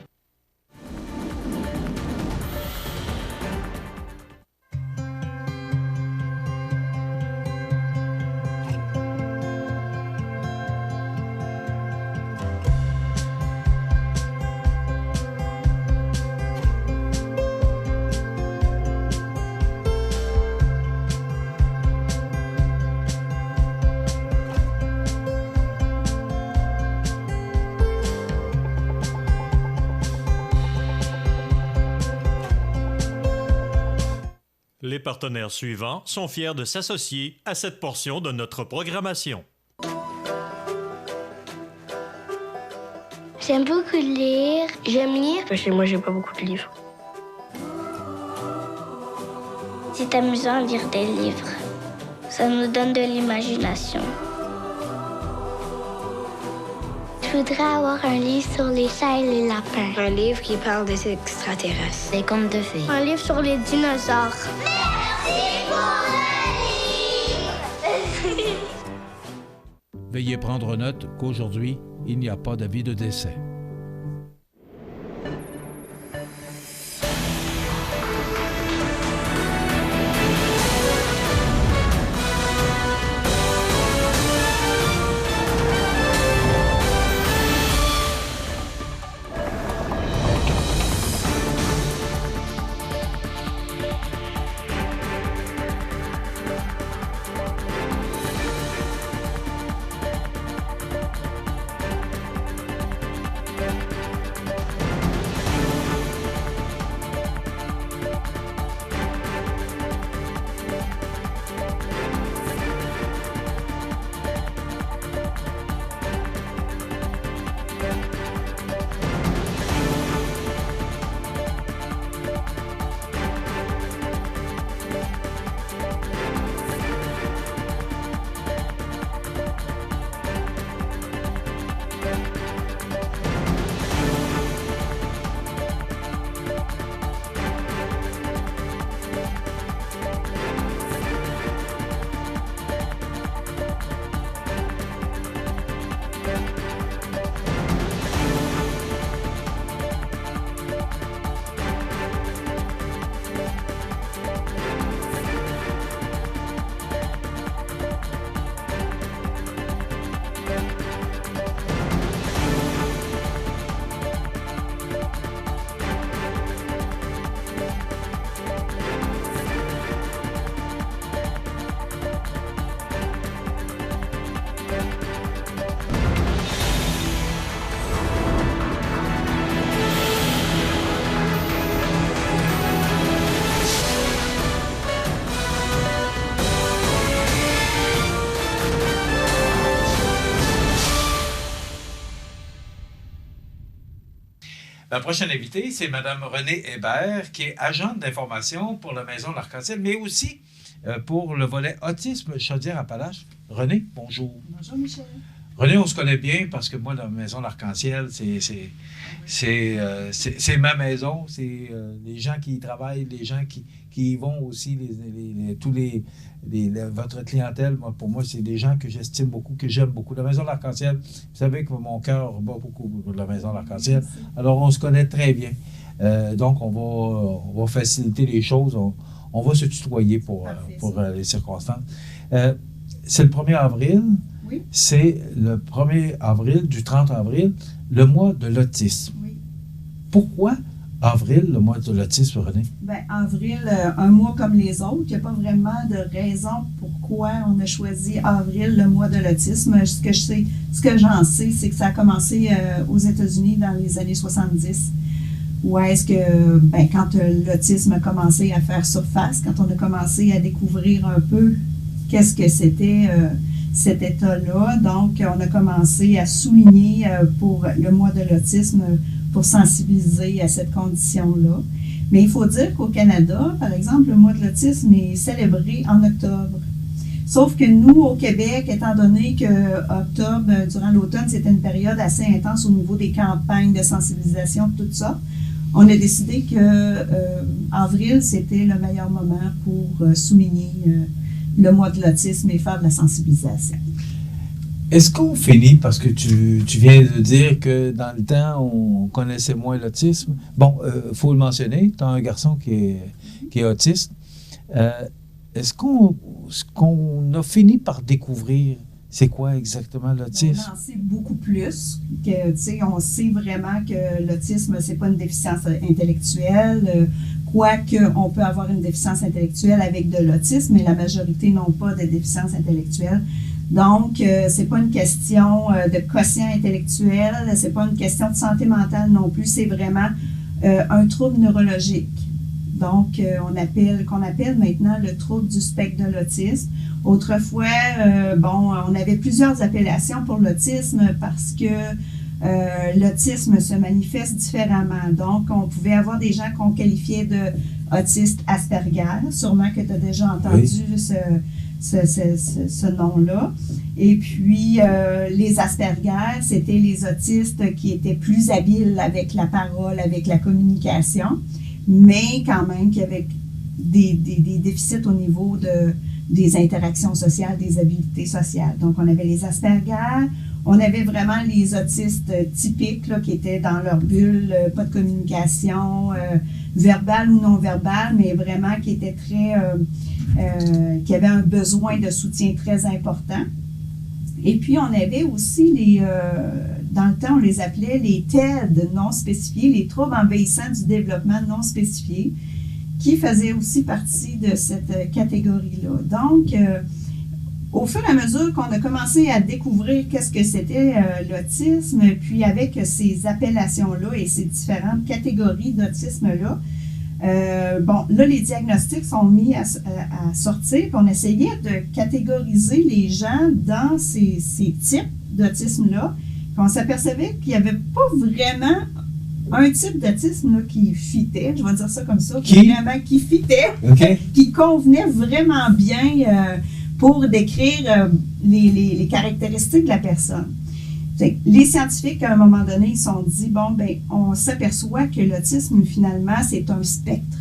Les partenaires suivants sont fiers de s'associer à cette portion de notre programmation. J'aime beaucoup lire. J'aime lire. Chez moi, j'ai pas beaucoup de livres. C'est amusant de lire des livres. Ça nous donne de l'imagination. Je voudrais avoir un livre sur les chats et les lapins. Un livre qui parle des extraterrestres. Des contes de fées. Un livre sur les dinosaures. Merci pour le livre! Veuillez prendre note qu'aujourd'hui, il n'y a pas d'avis de décès. Ma prochaine invitée, c'est Mme Renée Hébert, qui est agente d'information pour la Maison L'Arc-en-Ciel, mais aussi pour le volet autisme Chaudière-Appalaches. Renée, bonjour. Bonjour, Michel. Renée, on se connaît bien parce que moi, la Maison L'Arc-en-Ciel, c'est ma maison. C'est les gens qui y travaillent, les gens qui y vont aussi, votre clientèle. Moi, pour moi, c'est des gens que j'estime beaucoup, que j'aime beaucoup. La Maison L'Arc-en-Ciel, vous savez que mon cœur bat beaucoup pour la Maison L'Arc-en-Ciel. Alors, on se connaît très bien. Donc, on va faciliter les choses. On va se tutoyer pour les circonstances. C'est le 1er avril. Oui. C'est le 1er avril, du 30 avril, le mois de l'autisme. Oui. Pourquoi avril, le mois de l'autisme, Renée? Bien, avril, un mois comme les autres. Il n'y a pas vraiment de raison pourquoi on a choisi avril, le mois de l'autisme. Ce que j'en sais, c'est que ça a commencé aux États-Unis dans les années 70. Où est-ce que, quand l'autisme a commencé à faire surface, quand on a commencé à découvrir un peu qu'est-ce que c'était cet état-là. Donc, on a commencé à souligner pour le mois de l'autisme pour sensibiliser à cette condition-là. Mais il faut dire qu'au Canada, par exemple, le mois de l'autisme est célébré en octobre. Sauf que nous, au Québec, étant donné que octobre, durant l'automne, c'était une période assez intense au niveau des campagnes de sensibilisation, tout ça, on a décidé que avril, c'était le meilleur moment pour souligner le mois de l'autisme et faire de la sensibilisation. Est-ce qu'on finit, parce que tu viens de dire que dans le temps, on connaissait moins l'autisme. Bon, il faut le mentionner, tu as un garçon qui est autiste. Est-ce qu'on a fini par découvrir c'est quoi exactement l'autisme? On en sait beaucoup plus. On sait vraiment que l'autisme, c'est pas une déficience intellectuelle. Quoique, on peut avoir une déficience intellectuelle avec de l'autisme, mais la majorité n'ont pas de déficience intellectuelle. Donc, c'est pas une question de quotient intellectuel, c'est pas une question de santé mentale non plus, c'est vraiment un trouble neurologique. Donc, qu'on appelle maintenant le trouble du spectre de l'autisme. Autrefois, on avait plusieurs appellations pour l'autisme parce que l'autisme se manifeste différemment. Donc, on pouvait avoir des gens qu'on qualifiait d'autistes Asperger, sûrement que tu as déjà entendu ce nom-là. Et puis, les Asperger, c'était les autistes qui étaient plus habiles avec la parole, avec la communication, mais quand même qui avaient des déficits au niveau des interactions sociales, des habiletés sociales. Donc, on avait les Asperger, on avait vraiment les autistes typiques là, qui étaient dans leur bulle, pas de communication verbale ou non verbale, mais vraiment qui étaient qui avaient un besoin de soutien très important. Et puis, on avait aussi dans le temps, on les appelait les TED non spécifiés, les troubles envahissants du développement non spécifiés, qui faisaient aussi partie de cette catégorie-là. Donc, au fur et à mesure qu'on a commencé à découvrir qu'est-ce que c'était l'autisme, puis avec ces appellations-là et ces différentes catégories d'autisme-là, là, les diagnostics sont mis à sortir, puis on essayait de catégoriser les gens dans ces types d'autisme-là, puis on s'apercevait qu'il n'y avait pas vraiment un type d'autisme là, qui fitait, je vais dire ça comme ça, qui fitait, qui convenait vraiment bien pour décrire les caractéristiques de la personne. Les scientifiques, à un moment donné, ils se sont dit, on s'aperçoit que l'autisme, finalement, c'est un spectre.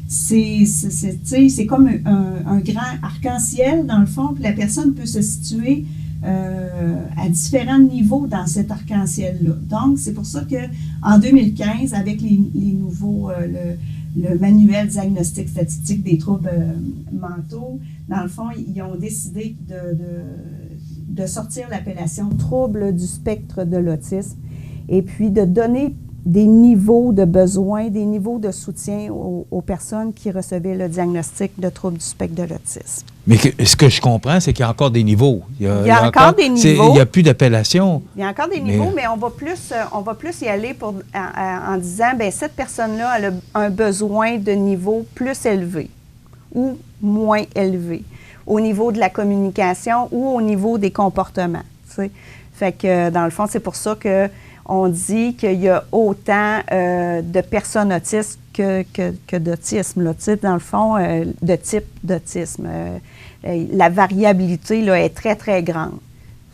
C'est comme un grand arc-en-ciel, dans le fond, puis la personne peut se situer à différents niveaux dans cet arc-en-ciel-là. Donc, c'est pour ça qu'en 2015, avec les nouveaux, le manuel diagnostic statistique des troubles mentaux, dans le fond, ils ont décidé de sortir l'appellation trouble du spectre de l'autisme et puis de donner des niveaux de besoins, des niveaux de soutien aux personnes qui recevaient le diagnostic de trouble du spectre de l'autisme. Mais ce que je comprends, c'est qu'il y a encore des niveaux. Il y a encore des niveaux. Il n'y a plus d'appellation. Il y a encore des niveaux, mais on va plus y aller en disant, cette personne-là a un besoin de niveau plus élevé ou moins élevé au niveau de la communication ou au niveau des comportements. T'sais. Fait que, dans le fond, c'est pour ça qu'on dit qu'il y a autant de personnes autistes que d'autisme. Là, dans le fond, de type d'autisme. La variabilité là, est très, très grande.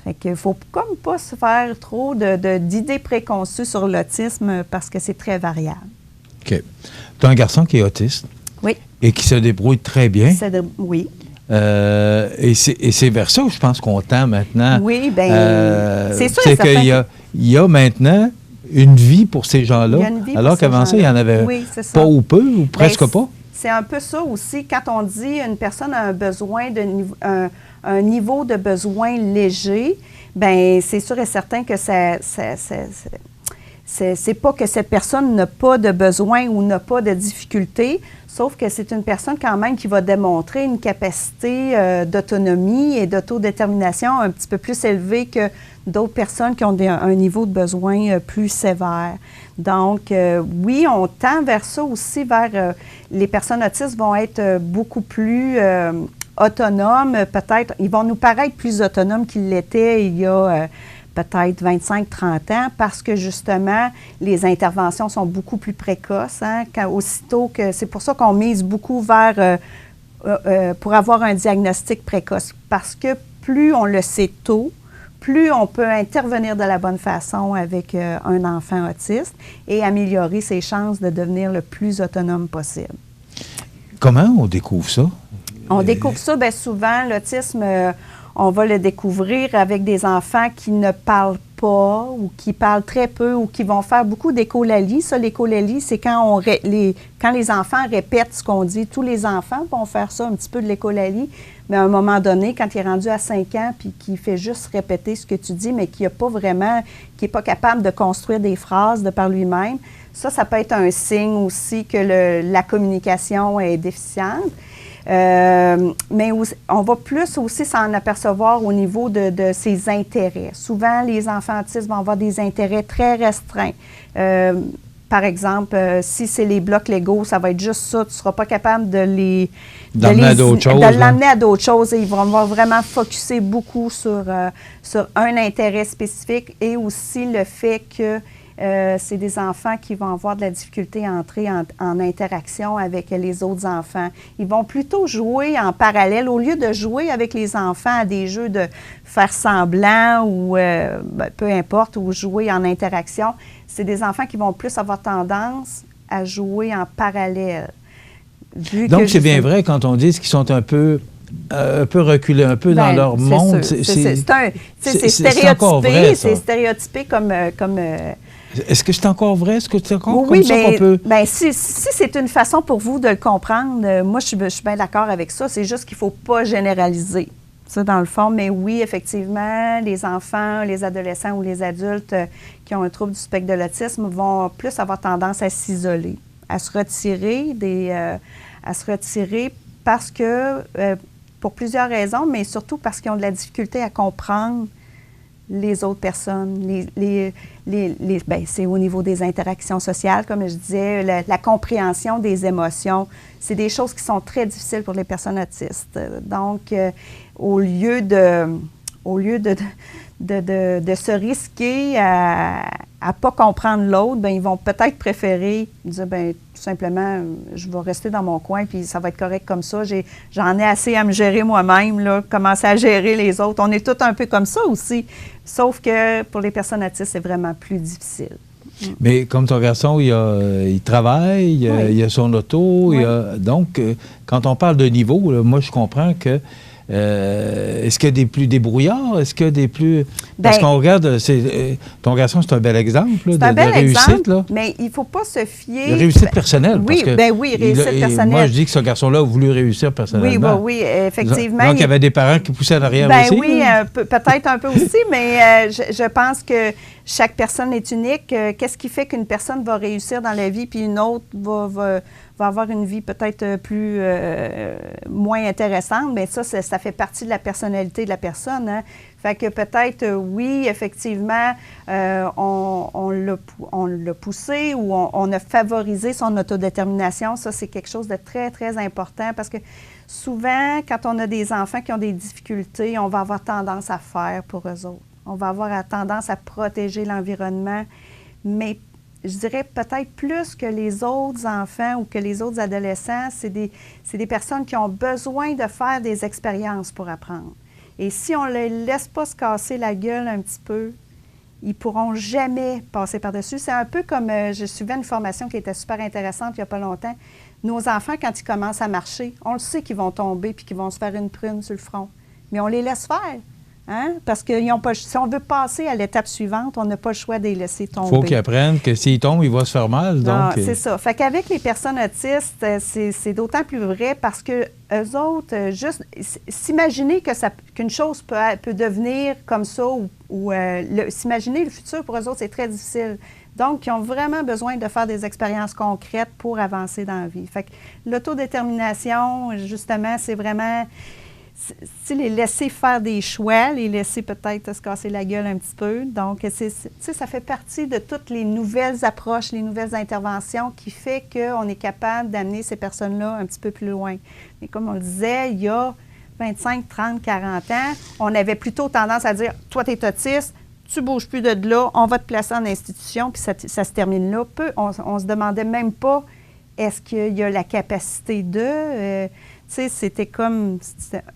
Fait qu'il ne faut comme pas se faire trop d'idées préconçues sur l'autisme parce que c'est très variable. OK. Tu as un garçon qui est autiste. Oui. Et qui se débrouille très bien. Oui. Et c'est vers ça, je pense qu'on tend maintenant. Oui, bien, c'est sûr. C'est qu'il y a maintenant une vie pour ces gens-là, alors qu'avant ça, il n'y en avait pas ou peu, ou presque pas. C'est un peu ça aussi. Quand on dit une personne a un besoin un niveau de besoin léger, bien, c'est sûr et certain que c'est pas que cette personne n'a pas de besoin ou n'a pas de difficulté, sauf que c'est une personne quand même qui va démontrer une capacité d'autonomie et d'autodétermination un petit peu plus élevée que d'autres personnes qui ont un niveau de besoin plus sévère. Donc, oui, on tend vers ça aussi, vers les personnes autistes vont être beaucoup plus autonomes, peut-être, ils vont nous paraître plus autonomes qu'ils l'étaient il y a peut-être 25-30 ans, parce que justement, les interventions sont beaucoup plus précoces. Hein, aussitôt que c'est pour ça qu'on mise beaucoup vers pour avoir un diagnostic précoce, parce que plus on le sait tôt, plus on peut intervenir de la bonne façon avec un enfant autiste et améliorer ses chances de devenir le plus autonome possible. Comment on découvre ça? On découvre ça, bien souvent, l'autisme, on va le découvrir avec des enfants qui ne parlent pas ou qui parlent très peu ou qui vont faire beaucoup d'écholalie. Ça, l'écholalie, c'est quand les enfants répètent ce qu'on dit. Tous les enfants vont faire ça, un petit peu de l'écholalie. Mais à un moment donné, quand il est rendu à 5 ans puis qu'il fait juste répéter ce que tu dis, mais qui n'est pas capable de construire des phrases de par lui-même, ça peut être un signe aussi que la communication est déficiente. Mais on va plus aussi s'en apercevoir au niveau de ses intérêts. Souvent, les enfants autistes vont avoir des intérêts très restreints. Par exemple, si c'est les blocs Lego, ça va être juste ça. Tu ne seras pas capable de l'amener à d'autres choses. Et ils vont vraiment focusser beaucoup sur un intérêt spécifique et aussi le fait que c'est des enfants qui vont avoir de la difficulté à entrer en interaction avec les autres enfants. Ils vont plutôt jouer en parallèle. Au lieu de jouer avec les enfants à des jeux de faire semblant ou peu importe, ou jouer en interaction, c'est des enfants qui vont plus avoir tendance à jouer en parallèle. Donc, c'est bien vrai quand on dit qu'ils sont un peu reculés, un peu dans leur monde. C'est stéréotypé. C'est stéréotypé comme Est-ce que c'est encore vrai? Est-ce que c'est encore oui, comme ça qu'on peut... Ben, si c'est une façon pour vous de le comprendre, moi, je suis bien d'accord avec ça. C'est juste qu'il ne faut pas généraliser. Ça, dans le fond, mais oui, effectivement, les enfants, les adolescents ou les adultes qui ont un trouble du spectre de l'autisme vont plus avoir tendance à s'isoler, à se retirer parce que, pour plusieurs raisons, mais surtout parce qu'ils ont de la difficulté à comprendre les autres personnes. C'est au niveau des interactions sociales, comme je disais, la compréhension des émotions. C'est des choses qui sont très difficiles pour les personnes autistes. Donc, au lieu de se risquer à ne pas comprendre l'autre, bien, ils vont peut-être préférer dire, bien, tout simplement, je vais rester dans mon coin, puis ça va être correct comme ça. J'en ai assez à me gérer moi-même, là, commencer à gérer les autres. On est tous un peu comme ça aussi, sauf que pour les personnes autistes, c'est vraiment plus difficile. Mais comme ton garçon, il travaille, il a son auto, donc, quand on parle de niveau, là, moi, je comprends que est-ce qu'il y a des plus débrouillards? Est-ce qu'il y a des plus... Parce qu'on regarde, ton garçon, c'est un bel exemple de réussite. Exemple, là. Mais il ne faut pas se fier... De réussite personnelle. Oui, réussite personnelle. Moi, je dis que ce garçon-là a voulu réussir personnellement. Oui, effectivement. Donc, il y avait des parents qui poussaient à l'arrière aussi. Oui, peut-être un peu aussi, mais je pense que chaque personne est unique. Qu'est-ce qui fait qu'une personne va réussir dans la vie, puis une autre va avoir une vie peut-être plus moins intéressante, bien ça fait partie de la personnalité de la personne. Hein? Fait que peut-être, oui, effectivement, on l'a poussé ou on a favorisé son autodétermination. Ça, c'est quelque chose de très, très important parce que souvent, quand on a des enfants qui ont des difficultés, on va avoir tendance à faire pour eux autres. On va avoir tendance à protéger l'environnement, mais je dirais peut-être plus que les autres enfants ou que les autres adolescents, c'est des personnes qui ont besoin de faire des expériences pour apprendre. Et si on ne les laisse pas se casser la gueule un petit peu, ils ne pourront jamais passer par-dessus. C'est un peu comme, je suivais une formation qui était super intéressante il n'y a pas longtemps. Nos enfants, quand ils commencent à marcher, on le sait qu'ils vont tomber puis qu'ils vont se faire une prune sur le front. Mais on les laisse faire. Hein? Parce que si on veut passer à l'étape suivante, on n'a pas le choix de les laisser tomber. Il faut qu'ils apprennent que s'ils tombent, ils vont se faire mal. Donc, c'est ça. Fait qu'avec les personnes autistes, c'est d'autant plus vrai parce que eux autres, juste s'imaginer qu'une chose peut devenir comme ça ou s'imaginer le futur pour eux autres, c'est très difficile. Donc, ils ont vraiment besoin de faire des expériences concrètes pour avancer dans la vie. Fait que l'autodétermination, justement, c'est vraiment... les laisser faire des choix, les laisser peut-être se casser la gueule un petit peu. Donc, ça fait partie de toutes les nouvelles approches, les nouvelles interventions qui fait qu'on est capable d'amener ces personnes-là un petit peu plus loin. Mais comme on le disait, il y a 25, 30, 40 ans, on avait plutôt tendance à dire « Toi, tu es autiste, tu ne bouges plus de là, on va te placer en institution, puis ça se termine là. » On ne se demandait même pas est-ce qu'il y a la capacité de... c'était comme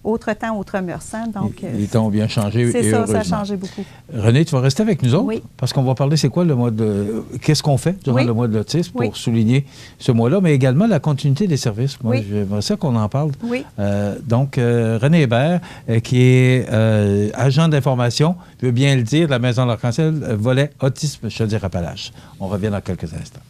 autre temps, autre mœurs. Donc, les temps ont bien changé. C'est ça, ça a changé beaucoup. René, tu vas rester avec nous autres? Oui. Parce qu'on va parler, c'est quoi le mois de... Qu'est-ce qu'on fait durant le mois de l'autisme pour souligner ce mois-là, mais également la continuité des services. Moi, j'aimerais ça qu'on en parle. Oui. Donc, René Hébert, qui est agent d'information, je veux bien le dire, de la Maison de l'Arc-en-Ciel, volet autisme Chaudière-Appalaches. On revient dans quelques instants.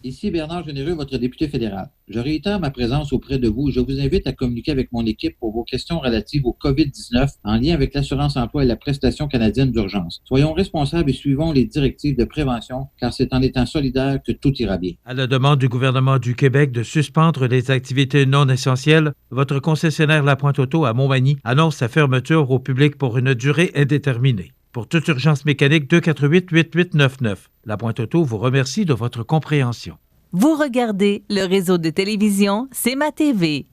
Ici Bernard Généreux, votre député fédéral. Je réitère ma présence auprès de vous. Je vous invite à communiquer avec mon équipe pour vos questions relatives au COVID-19 en lien avec l'assurance-emploi et la prestation canadienne d'urgence. Soyons responsables et suivons les directives de prévention, car c'est en étant solidaires que tout ira bien. À la demande du gouvernement du Québec de suspendre les activités non essentielles, votre concessionnaire La Pointe Auto à Montmagny annonce sa fermeture au public pour une durée indéterminée. Pour toute urgence mécanique, 248-8899. La Pointe Auto vous remercie de votre compréhension. Vous regardez le réseau de télévision C'est ma TV.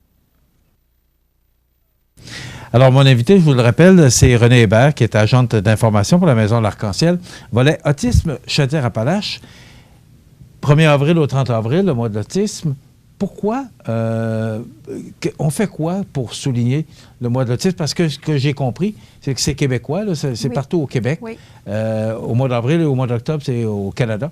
Alors, mon invité, je vous le rappelle, c'est Renée Hébert, qui est agente d'information pour la Maison de l'Arc-en-Ciel. Volet autisme Chaudière-Appalaches. 1er avril au 30 avril, le mois de l'autisme. Pourquoi? On fait quoi pour souligner le mois de l'autisme? Parce que ce que j'ai compris, c'est que c'est québécois, là, c'est partout au Québec. Oui. Au mois d'avril et au mois d'octobre, c'est au Canada.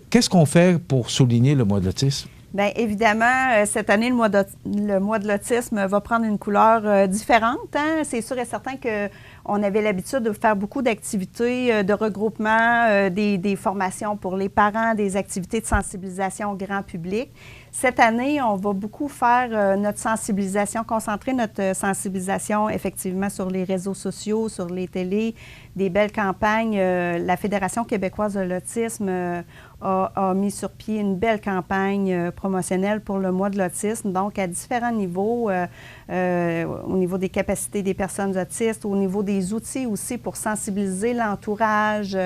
Qu'est-ce qu'on fait pour souligner le mois de l'autisme? Bien, évidemment, cette année, le mois de l'autisme va prendre une couleur différente. Hein? C'est sûr et certain qu'on avait l'habitude de faire beaucoup d'activités de regroupement, des formations pour les parents, des activités de sensibilisation au grand public. Cette année, on va beaucoup faire notre sensibilisation, concentrer notre sensibilisation effectivement sur les réseaux sociaux, sur les télés, des belles campagnes. La Fédération québécoise de l'autisme a mis sur pied une belle campagne promotionnelle pour le mois de l'autisme, donc à différents niveaux, au niveau des capacités des personnes autistes, au niveau des outils aussi pour sensibiliser l'entourage,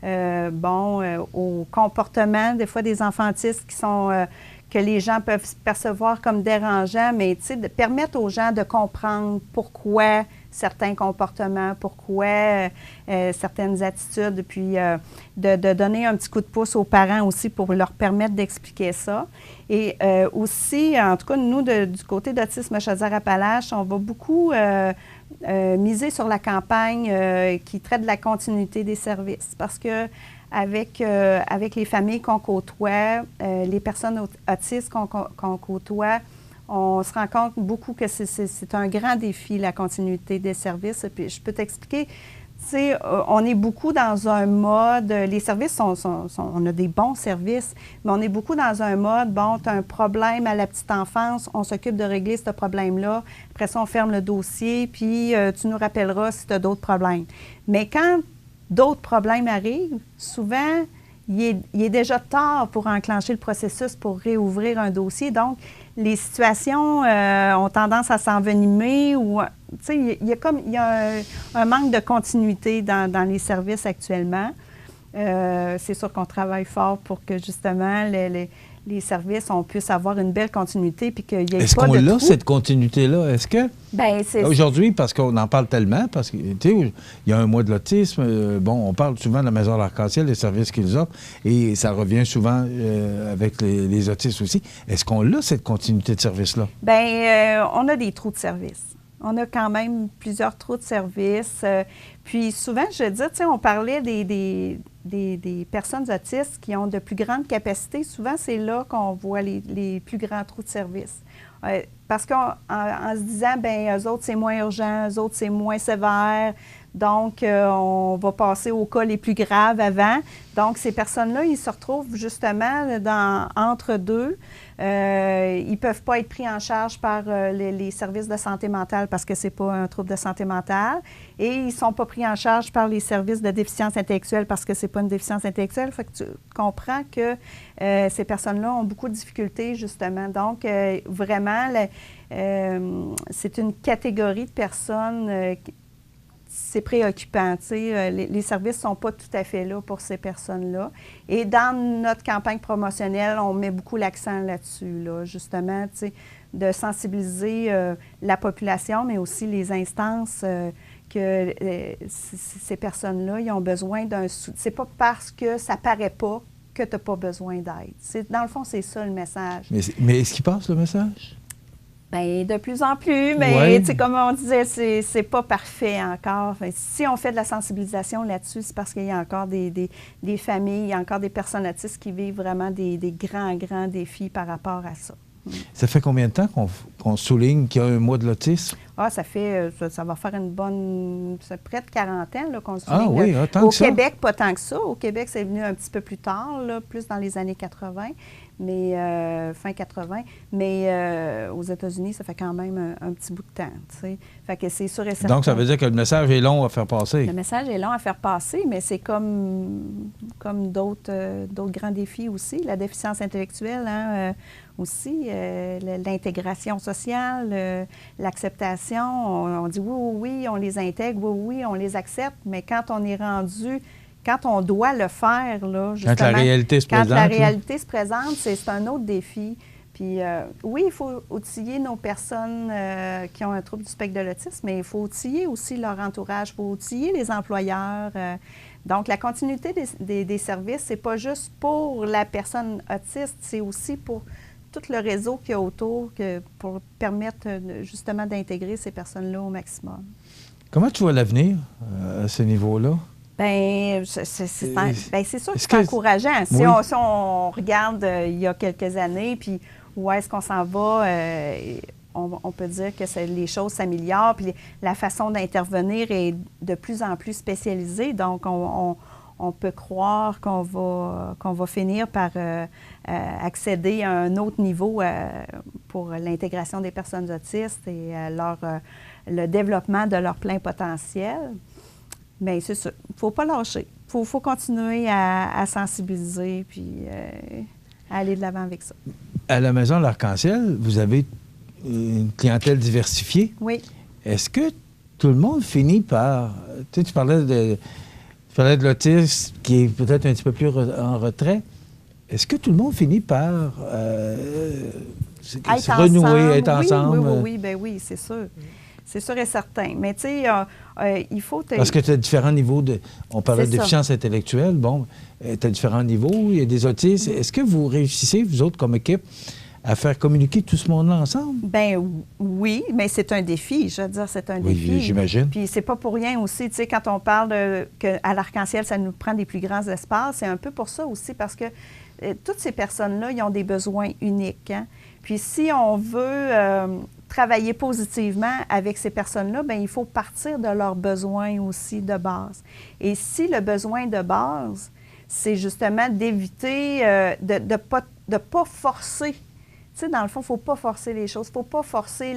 au comportement des fois des enfants autistes qui sont... que les gens peuvent percevoir comme dérangeants, mais de permettre aux gens de comprendre pourquoi certains comportements, pourquoi certaines attitudes, puis de donner un petit coup de pouce aux parents aussi pour leur permettre d'expliquer ça. Et aussi, en tout cas, nous, du côté d'Autisme Chaudière-Appalaches, on va beaucoup miser sur la campagne qui traite de la continuité des services, parce que avec les familles qu'on côtoie, les personnes autistes qu'on côtoie, on se rend compte beaucoup que c'est un grand défi, la continuité des services. Puis je peux t'expliquer, tu sais, on est beaucoup dans un mode, les services on a des bons services, mais on est beaucoup dans un mode, bon, tu as un problème à la petite enfance, on s'occupe de régler ce problème-là, après ça, on ferme le dossier, puis tu nous rappelleras si tu as d'autres problèmes. Mais quand d'autres problèmes arrivent, souvent, il est déjà tard pour enclencher le processus pour réouvrir un dossier. Donc, les situations ont tendance à s'envenimer ou, tu sais, il y a un manque de continuité dans les services actuellement. C'est sûr qu'on travaille fort pour que, justement, les services, on puisse avoir une belle continuité puis qu'il n'y ait pas de Est-ce qu'on a cette continuité-là? Est-ce que... Bien, c'est... Aujourd'hui, parce qu'on en parle tellement, parce que, tu sais, il y a un mois de l'autisme, on parle souvent de la Maison de l'Arc-en-Ciel, les services qu'ils offrent, et ça revient souvent avec les autistes aussi. Est-ce qu'on a cette continuité de service-là? Bien, on a des trous de service. On a quand même plusieurs trous de service. Puis souvent, je veux dire, tu sais, on parlait des personnes autistes qui ont de plus grandes capacités. Souvent, c'est là qu'on voit les plus grands trous de service. Parce qu'en se disant, bien, eux autres, c'est moins urgent, eux autres, c'est moins sévère. Donc, on va passer aux cas les plus graves avant. Donc, ces personnes-là, ils se retrouvent justement entre deux. Ils ne peuvent pas être pris en charge par les services de santé mentale parce que ce n'est pas un trouble de santé mentale. Et ils ne sont pas pris en charge par les services de déficience intellectuelle parce que ce n'est pas une déficience intellectuelle. Fait que tu comprends que ces personnes-là ont beaucoup de difficultés, justement. Donc, vraiment, c'est une catégorie de personnes c'est préoccupant. Tu sais, les services ne sont pas tout à fait là pour ces personnes-là. Et dans notre campagne promotionnelle, on met beaucoup l'accent là-dessus, là, justement, tu sais, de sensibiliser la population, mais aussi les instances que ces personnes-là, ils ont besoin d'un soutien. C'est pas parce que ça paraît pas que tu n'as pas besoin d'aide. Dans le fond, c'est ça le message. Mais est-ce qu'il passe, le message? Bien, de plus en plus, mais comme on disait, c'est pas parfait encore. Enfin, si on fait de la sensibilisation là-dessus, c'est parce qu'il y a encore des familles, il y a encore des personnes autistes qui vivent vraiment des grands défis par rapport à ça. Ça fait combien de temps qu'on souligne qu'il y a un mois de l'autisme? Ah, ça va faire une bonne... C'est près de 40 ans là, qu'on souligne. Ah oui, tant au que ça. Québec, pas tant que ça. Au Québec, c'est venu un petit peu plus tard, là, plus dans les années 80. Mais fin 80. Mais aux États-Unis, ça fait quand même un petit bout de temps, tu sais. Fait que c'est sûr et certain. Donc, ça veut dire que le message est long à faire passer. Le message est long à faire passer, mais c'est comme d'autres grands défis aussi. La déficience intellectuelle, hein, aussi, l'intégration sociale, l'acceptation. On dit oui, on les intègre, oui, on les accepte, mais quand on est rendu... Quand on doit le faire, là, justement... Quand la réalité se présente. Quand la réalité se présente, c'est un autre défi. Puis oui, il faut outiller nos personnes qui ont un trouble du spectre de l'autisme, mais il faut outiller aussi leur entourage, il faut outiller les employeurs. Donc, la continuité des services, c'est pas juste pour la personne autiste, c'est aussi pour tout le réseau qu'il y a autour pour permettre justement d'intégrer ces personnes-là au maximum. Comment tu vois l'avenir à ce niveau-là? Bien, c'est sûr que c'est encourageant. Si on regarde il y a quelques années, puis où est-ce qu'on s'en va, on peut dire que les choses s'améliorent, puis la façon d'intervenir est de plus en plus spécialisée. Donc, on peut croire qu'on va finir par accéder à un autre niveau pour l'intégration des personnes autistes et le développement de leur plein potentiel. Bien, c'est ça. Il ne faut pas lâcher. Il faut continuer à sensibiliser puis à aller de l'avant avec ça. À la Maison de l'Arc-en-Ciel, vous avez une clientèle diversifiée. Oui. Est-ce que tout le monde finit par... Tu sais, tu parlais de l'autisme qui est peut-être un petit peu plus en retrait. Est-ce que tout le monde finit par se renouer, être ensemble? Oui, bien oui, c'est sûr. C'est sûr et certain. Mais tu sais, il faut... Parce que tu as différents niveaux de... On parlait de déficience intellectuelle. Bon, tu as différents niveaux. Il y a des autistes. Est-ce que vous réussissez, vous autres, comme équipe, à faire communiquer tout ce monde-là ensemble? Bien oui, mais c'est un défi. Je veux dire, c'est un défi. Oui, j'imagine. Puis c'est pas pour rien aussi. Tu sais, quand on parle qu'à l'Arc-en-Ciel, ça nous prend des plus grands espaces, c'est un peu pour ça aussi, parce que toutes ces personnes-là, ils ont des besoins uniques. Hein? Puis si on veut travailler positivement avec ces personnes-là, bien, il faut partir de leurs besoins aussi de base. Et si le besoin de base, c'est justement d'éviter de pas forcer. Tu sais, dans le fond, il ne faut pas forcer les choses. Il ne faut pas forcer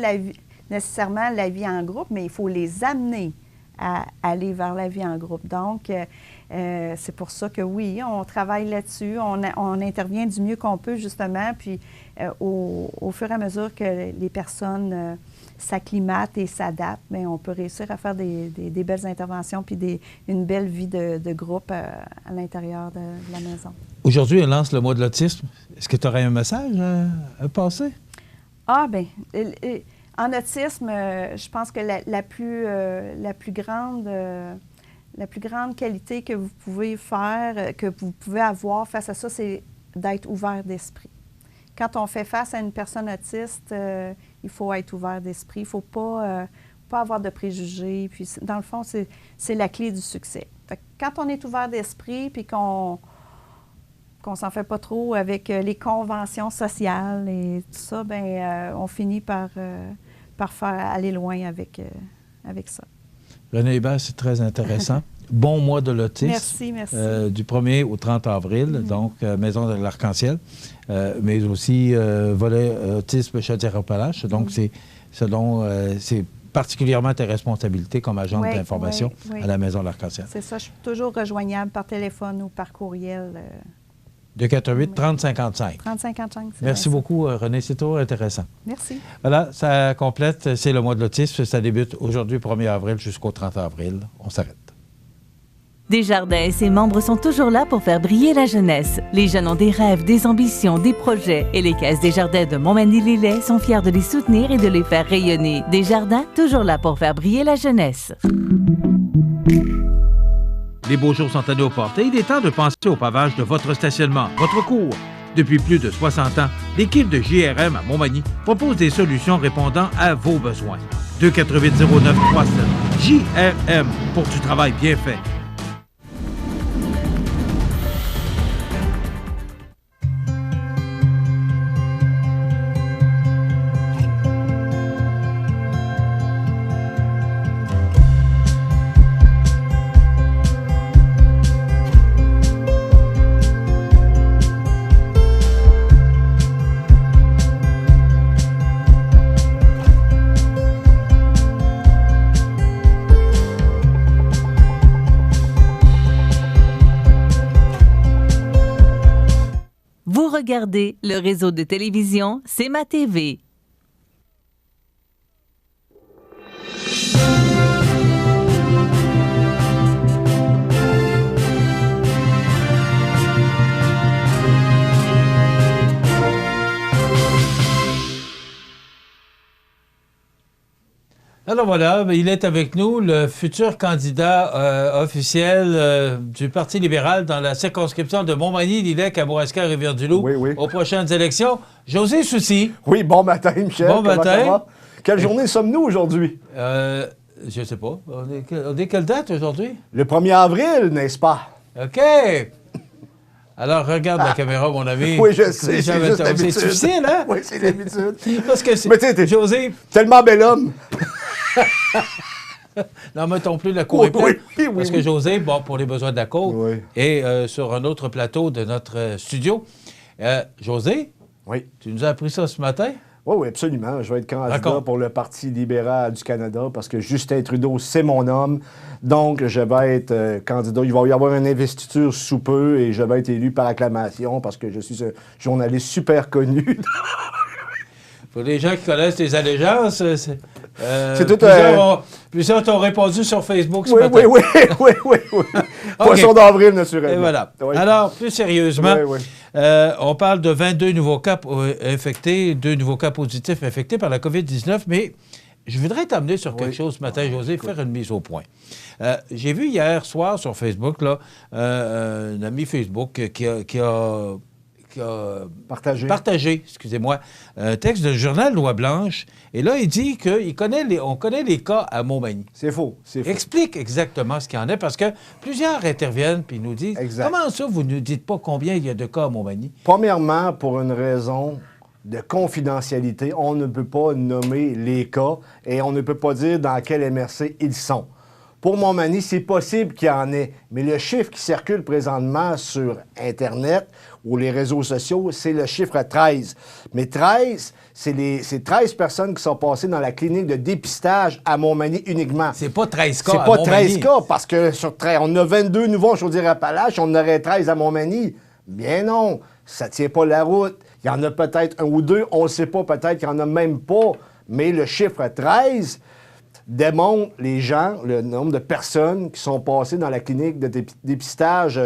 nécessairement la vie en groupe, mais il faut les amener à aller vers la vie en groupe. Donc, c'est pour ça que oui, on travaille là-dessus. On intervient du mieux qu'on peut, justement, puis au fur et à mesure que les personnes s'acclimatent et s'adaptent, bien, on peut réussir à faire des belles interventions puis une belle vie de groupe à l'intérieur de la maison. Aujourd'hui, on lance le mois de l'autisme. Est-ce que tu aurais un message à passer? Ah, bien, en autisme, je pense que la plus grande qualité que vous pouvez faire, que vous pouvez avoir face à ça, c'est d'être ouvert d'esprit. Quand on fait face à une personne autiste, il faut être ouvert d'esprit. Il ne faut pas avoir de préjugés. Puis, dans le fond, c'est la clé du succès. Fait que quand on est ouvert d'esprit puis qu'on s'en fait pas trop avec les conventions sociales et tout ça, bien, on finit par aller loin avec ça. René Hébert, c'est très intéressant. Bon mois de l'autisme. Merci, merci. Du 1er au 30 avril, donc Maison de l'Arc-en-Ciel, mais aussi volet autisme Chaudière-Appalaches. Donc, c'est particulièrement tes responsabilités comme agente d'information à la Maison de l'Arc-en-Ciel. C'est ça, je suis toujours rejoignable par téléphone ou par courriel. 248-3055. 3055, c'est Merci beaucoup, René. C'est toujours intéressant. Merci. Voilà, ça complète. C'est le mois de l'autisme. Ça débute aujourd'hui, 1er avril, jusqu'au 30 avril. On s'arrête. Desjardins et ses membres sont toujours là pour faire briller la jeunesse. Les jeunes ont des rêves, des ambitions, des projets et les Caisses Desjardins de Montmagny-Lillet sont fiers de les soutenir et de les faire rayonner. Desjardins, toujours là pour faire briller la jeunesse. Les beaux jours sont à nos portes et il est temps de penser au pavage de votre stationnement, votre cour. Depuis plus de 60 ans, l'équipe de JRM à Montmagny propose des solutions répondant à vos besoins. 248-0937. JRM, pour du travail bien fait. Regardez le réseau de télévision C'est ma TV. Alors voilà, il est avec nous, le futur candidat officiel du Parti libéral dans la circonscription de Montmagny-Lillet, Kamouraska, Rivière-du-Loup, aux prochaines élections. José Soucy. Oui, bon matin, Michel. Bon matin. Quelle journée sommes-nous aujourd'hui? Je ne sais pas. On est quelle date aujourd'hui? Le 1er avril, n'est-ce pas? OK. Alors, regarde la caméra, mon ami. Oui, je sais, c'est juste l'habitude. C'est difficile, hein? Oui, c'est l'habitude. Parce que c'est... Mais tu sais, t'es José... tellement bel homme. N'en mettons plus la cour est pleine. Oui, parce que José, bon, pour les besoins de la cour, est sur un autre plateau de notre studio. José, tu nous as appris ça ce matin? Oui, absolument. Je vais être candidat pour le Parti libéral du Canada parce que Justin Trudeau, c'est mon homme. Donc, je vais être candidat. Il va y avoir une investiture sous peu et je vais être élu par acclamation parce que je suis un journaliste super connu. Pour les gens qui connaissent tes allégeances, c'est tout plusieurs t'ont répondu sur Facebook ce matin. Oui. Poisson d'avril, naturellement. Et voilà. Oui. Alors, plus sérieusement, oui. On parle de 22 nouveaux cas infectés, 2 nouveaux cas positifs infectés par la COVID-19, mais je voudrais t'amener sur quelque chose ce matin, José, faire une mise au point. J'ai vu hier soir sur Facebook, là, un ami Facebook qui a partagé, excusez-moi, un texte du journal Loi Blanche. Et là, il dit qu'on connaît les cas à Montmagny. C'est faux. Explique exactement ce qu'il y en a, parce que plusieurs interviennent puis nous disent comment ça, vous ne nous dites pas combien il y a de cas à Montmagny? Premièrement, pour une raison de confidentialité, on ne peut pas nommer les cas et on ne peut pas dire dans quel MRC ils sont. Pour Montmagny, c'est possible qu'il y en ait, mais le chiffre qui circule présentement sur Internet ou les réseaux sociaux, c'est le chiffre 13. Mais 13, c'est 13 personnes qui sont passées dans la clinique de dépistage à Montmagny uniquement. C'est pas 13 cas C'est pas 13 cas, parce que on a 22 nouveaux en Chaudière-Appalaches, on en aurait 13 à Montmagny. Bien non, ça tient pas la route. Il y en a peut-être un ou deux, on ne sait pas, peut-être qu'il n'y en a même pas, mais le chiffre 13... démontre le nombre de personnes qui sont passées dans la clinique de dépistage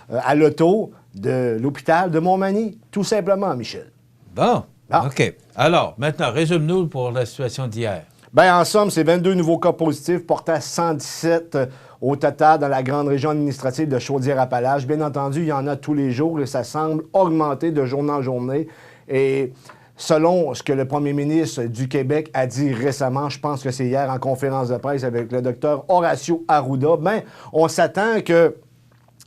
à l'auto de l'hôpital de Montmagny. Tout simplement, Michel. Bon, OK. Alors, maintenant, résume-nous pour la situation d'hier. Bien, en somme, c'est 22 nouveaux cas positifs portant à 117 au total dans la grande région administrative de Chaudière-Appalaches. Bien entendu, il y en a tous les jours et ça semble augmenter de journée en journée. Et selon ce que le premier ministre du Québec a dit récemment, je pense que c'est hier en conférence de presse avec le docteur Horacio Arruda, bien, on s'attend que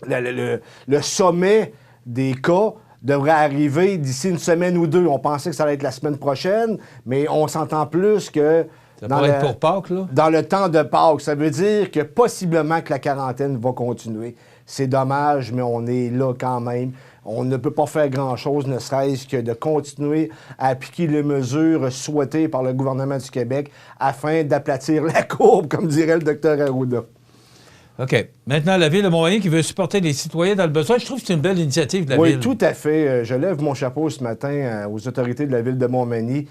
le sommet des cas devrait arriver d'ici une semaine ou deux. On pensait que ça allait être la semaine prochaine, mais on s'entend plus que ça pourrait être pour Pâques, là? Dans le temps de Pâques. Ça veut dire que possiblement que la quarantaine va continuer. C'est dommage, mais on est là quand même. On ne peut pas faire grand-chose, ne serait-ce que de continuer à appliquer les mesures souhaitées par le gouvernement du Québec afin d'aplatir la courbe, comme dirait le docteur Arruda. OK. Maintenant, la Ville de Montmagny qui veut supporter les citoyens dans le besoin, je trouve que c'est une belle initiative de la Ville. Oui, tout à fait. Je lève mon chapeau ce matin aux autorités de la Ville de Montmagny,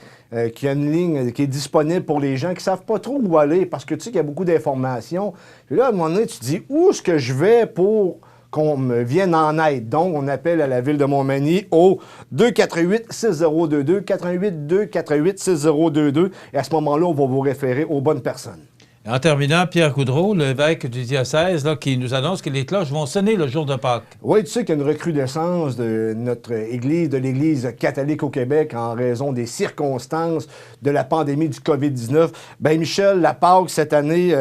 qui a une ligne qui est disponible pour les gens qui ne savent pas trop où aller, parce que tu sais qu'il y a beaucoup d'informations. Puis là, à un moment donné, tu te dis, où est-ce que je vais pour qu'on me vienne en aide? Donc, on appelle à la Ville de Montmagny au 248-6022, 418-248-6022, et à ce moment-là, on va vous référer aux bonnes personnes. En terminant, Pierre Coudreau, l'évêque du diocèse, là, qui nous annonce que les cloches vont sonner le jour de Pâques. Oui, tu sais qu'il y a une recrudescence de notre Église, de l'Église catholique au Québec en raison des circonstances de la pandémie du COVID-19. Bien, Michel, la Pâques cette année,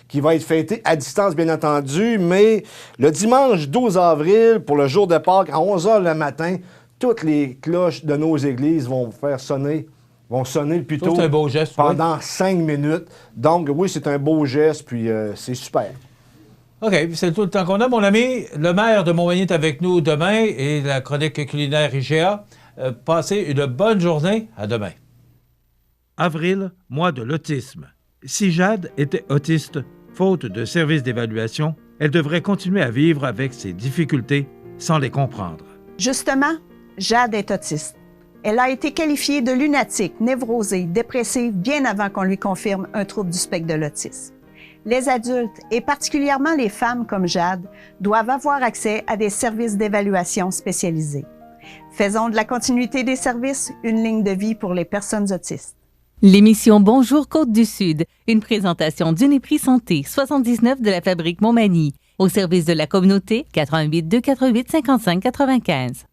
qui va être fêtée à distance, bien entendu, mais le dimanche 12 avril, pour le jour de Pâques, à 11 h le matin, toutes les cloches de nos églises vont sonner le plus tôt un beau geste, pendant 5 minutes. Donc, oui, c'est un beau geste, puis c'est super. OK, c'est tout le temps qu'on a. Mon ami, le maire de Montmagny est avec nous demain et la chronique culinaire IGA. Passez une bonne journée. À demain. Avril, mois de l'autisme. Si Jade était autiste, faute de services d'évaluation, elle devrait continuer à vivre avec ses difficultés sans les comprendre. Justement, Jade est autiste. Elle a été qualifiée de lunatique, névrosée, dépressive bien avant qu'on lui confirme un trouble du spectre de l'autisme. Les adultes, et particulièrement les femmes comme Jade, doivent avoir accès à des services d'évaluation spécialisés. Faisons de la continuité des services une ligne de vie pour les personnes autistes. L'émission Bonjour Côte-du-Sud, une présentation d'Uniprix Santé, 79 de la Fabrique Montmagny, au service de la communauté, 88 248 55 95.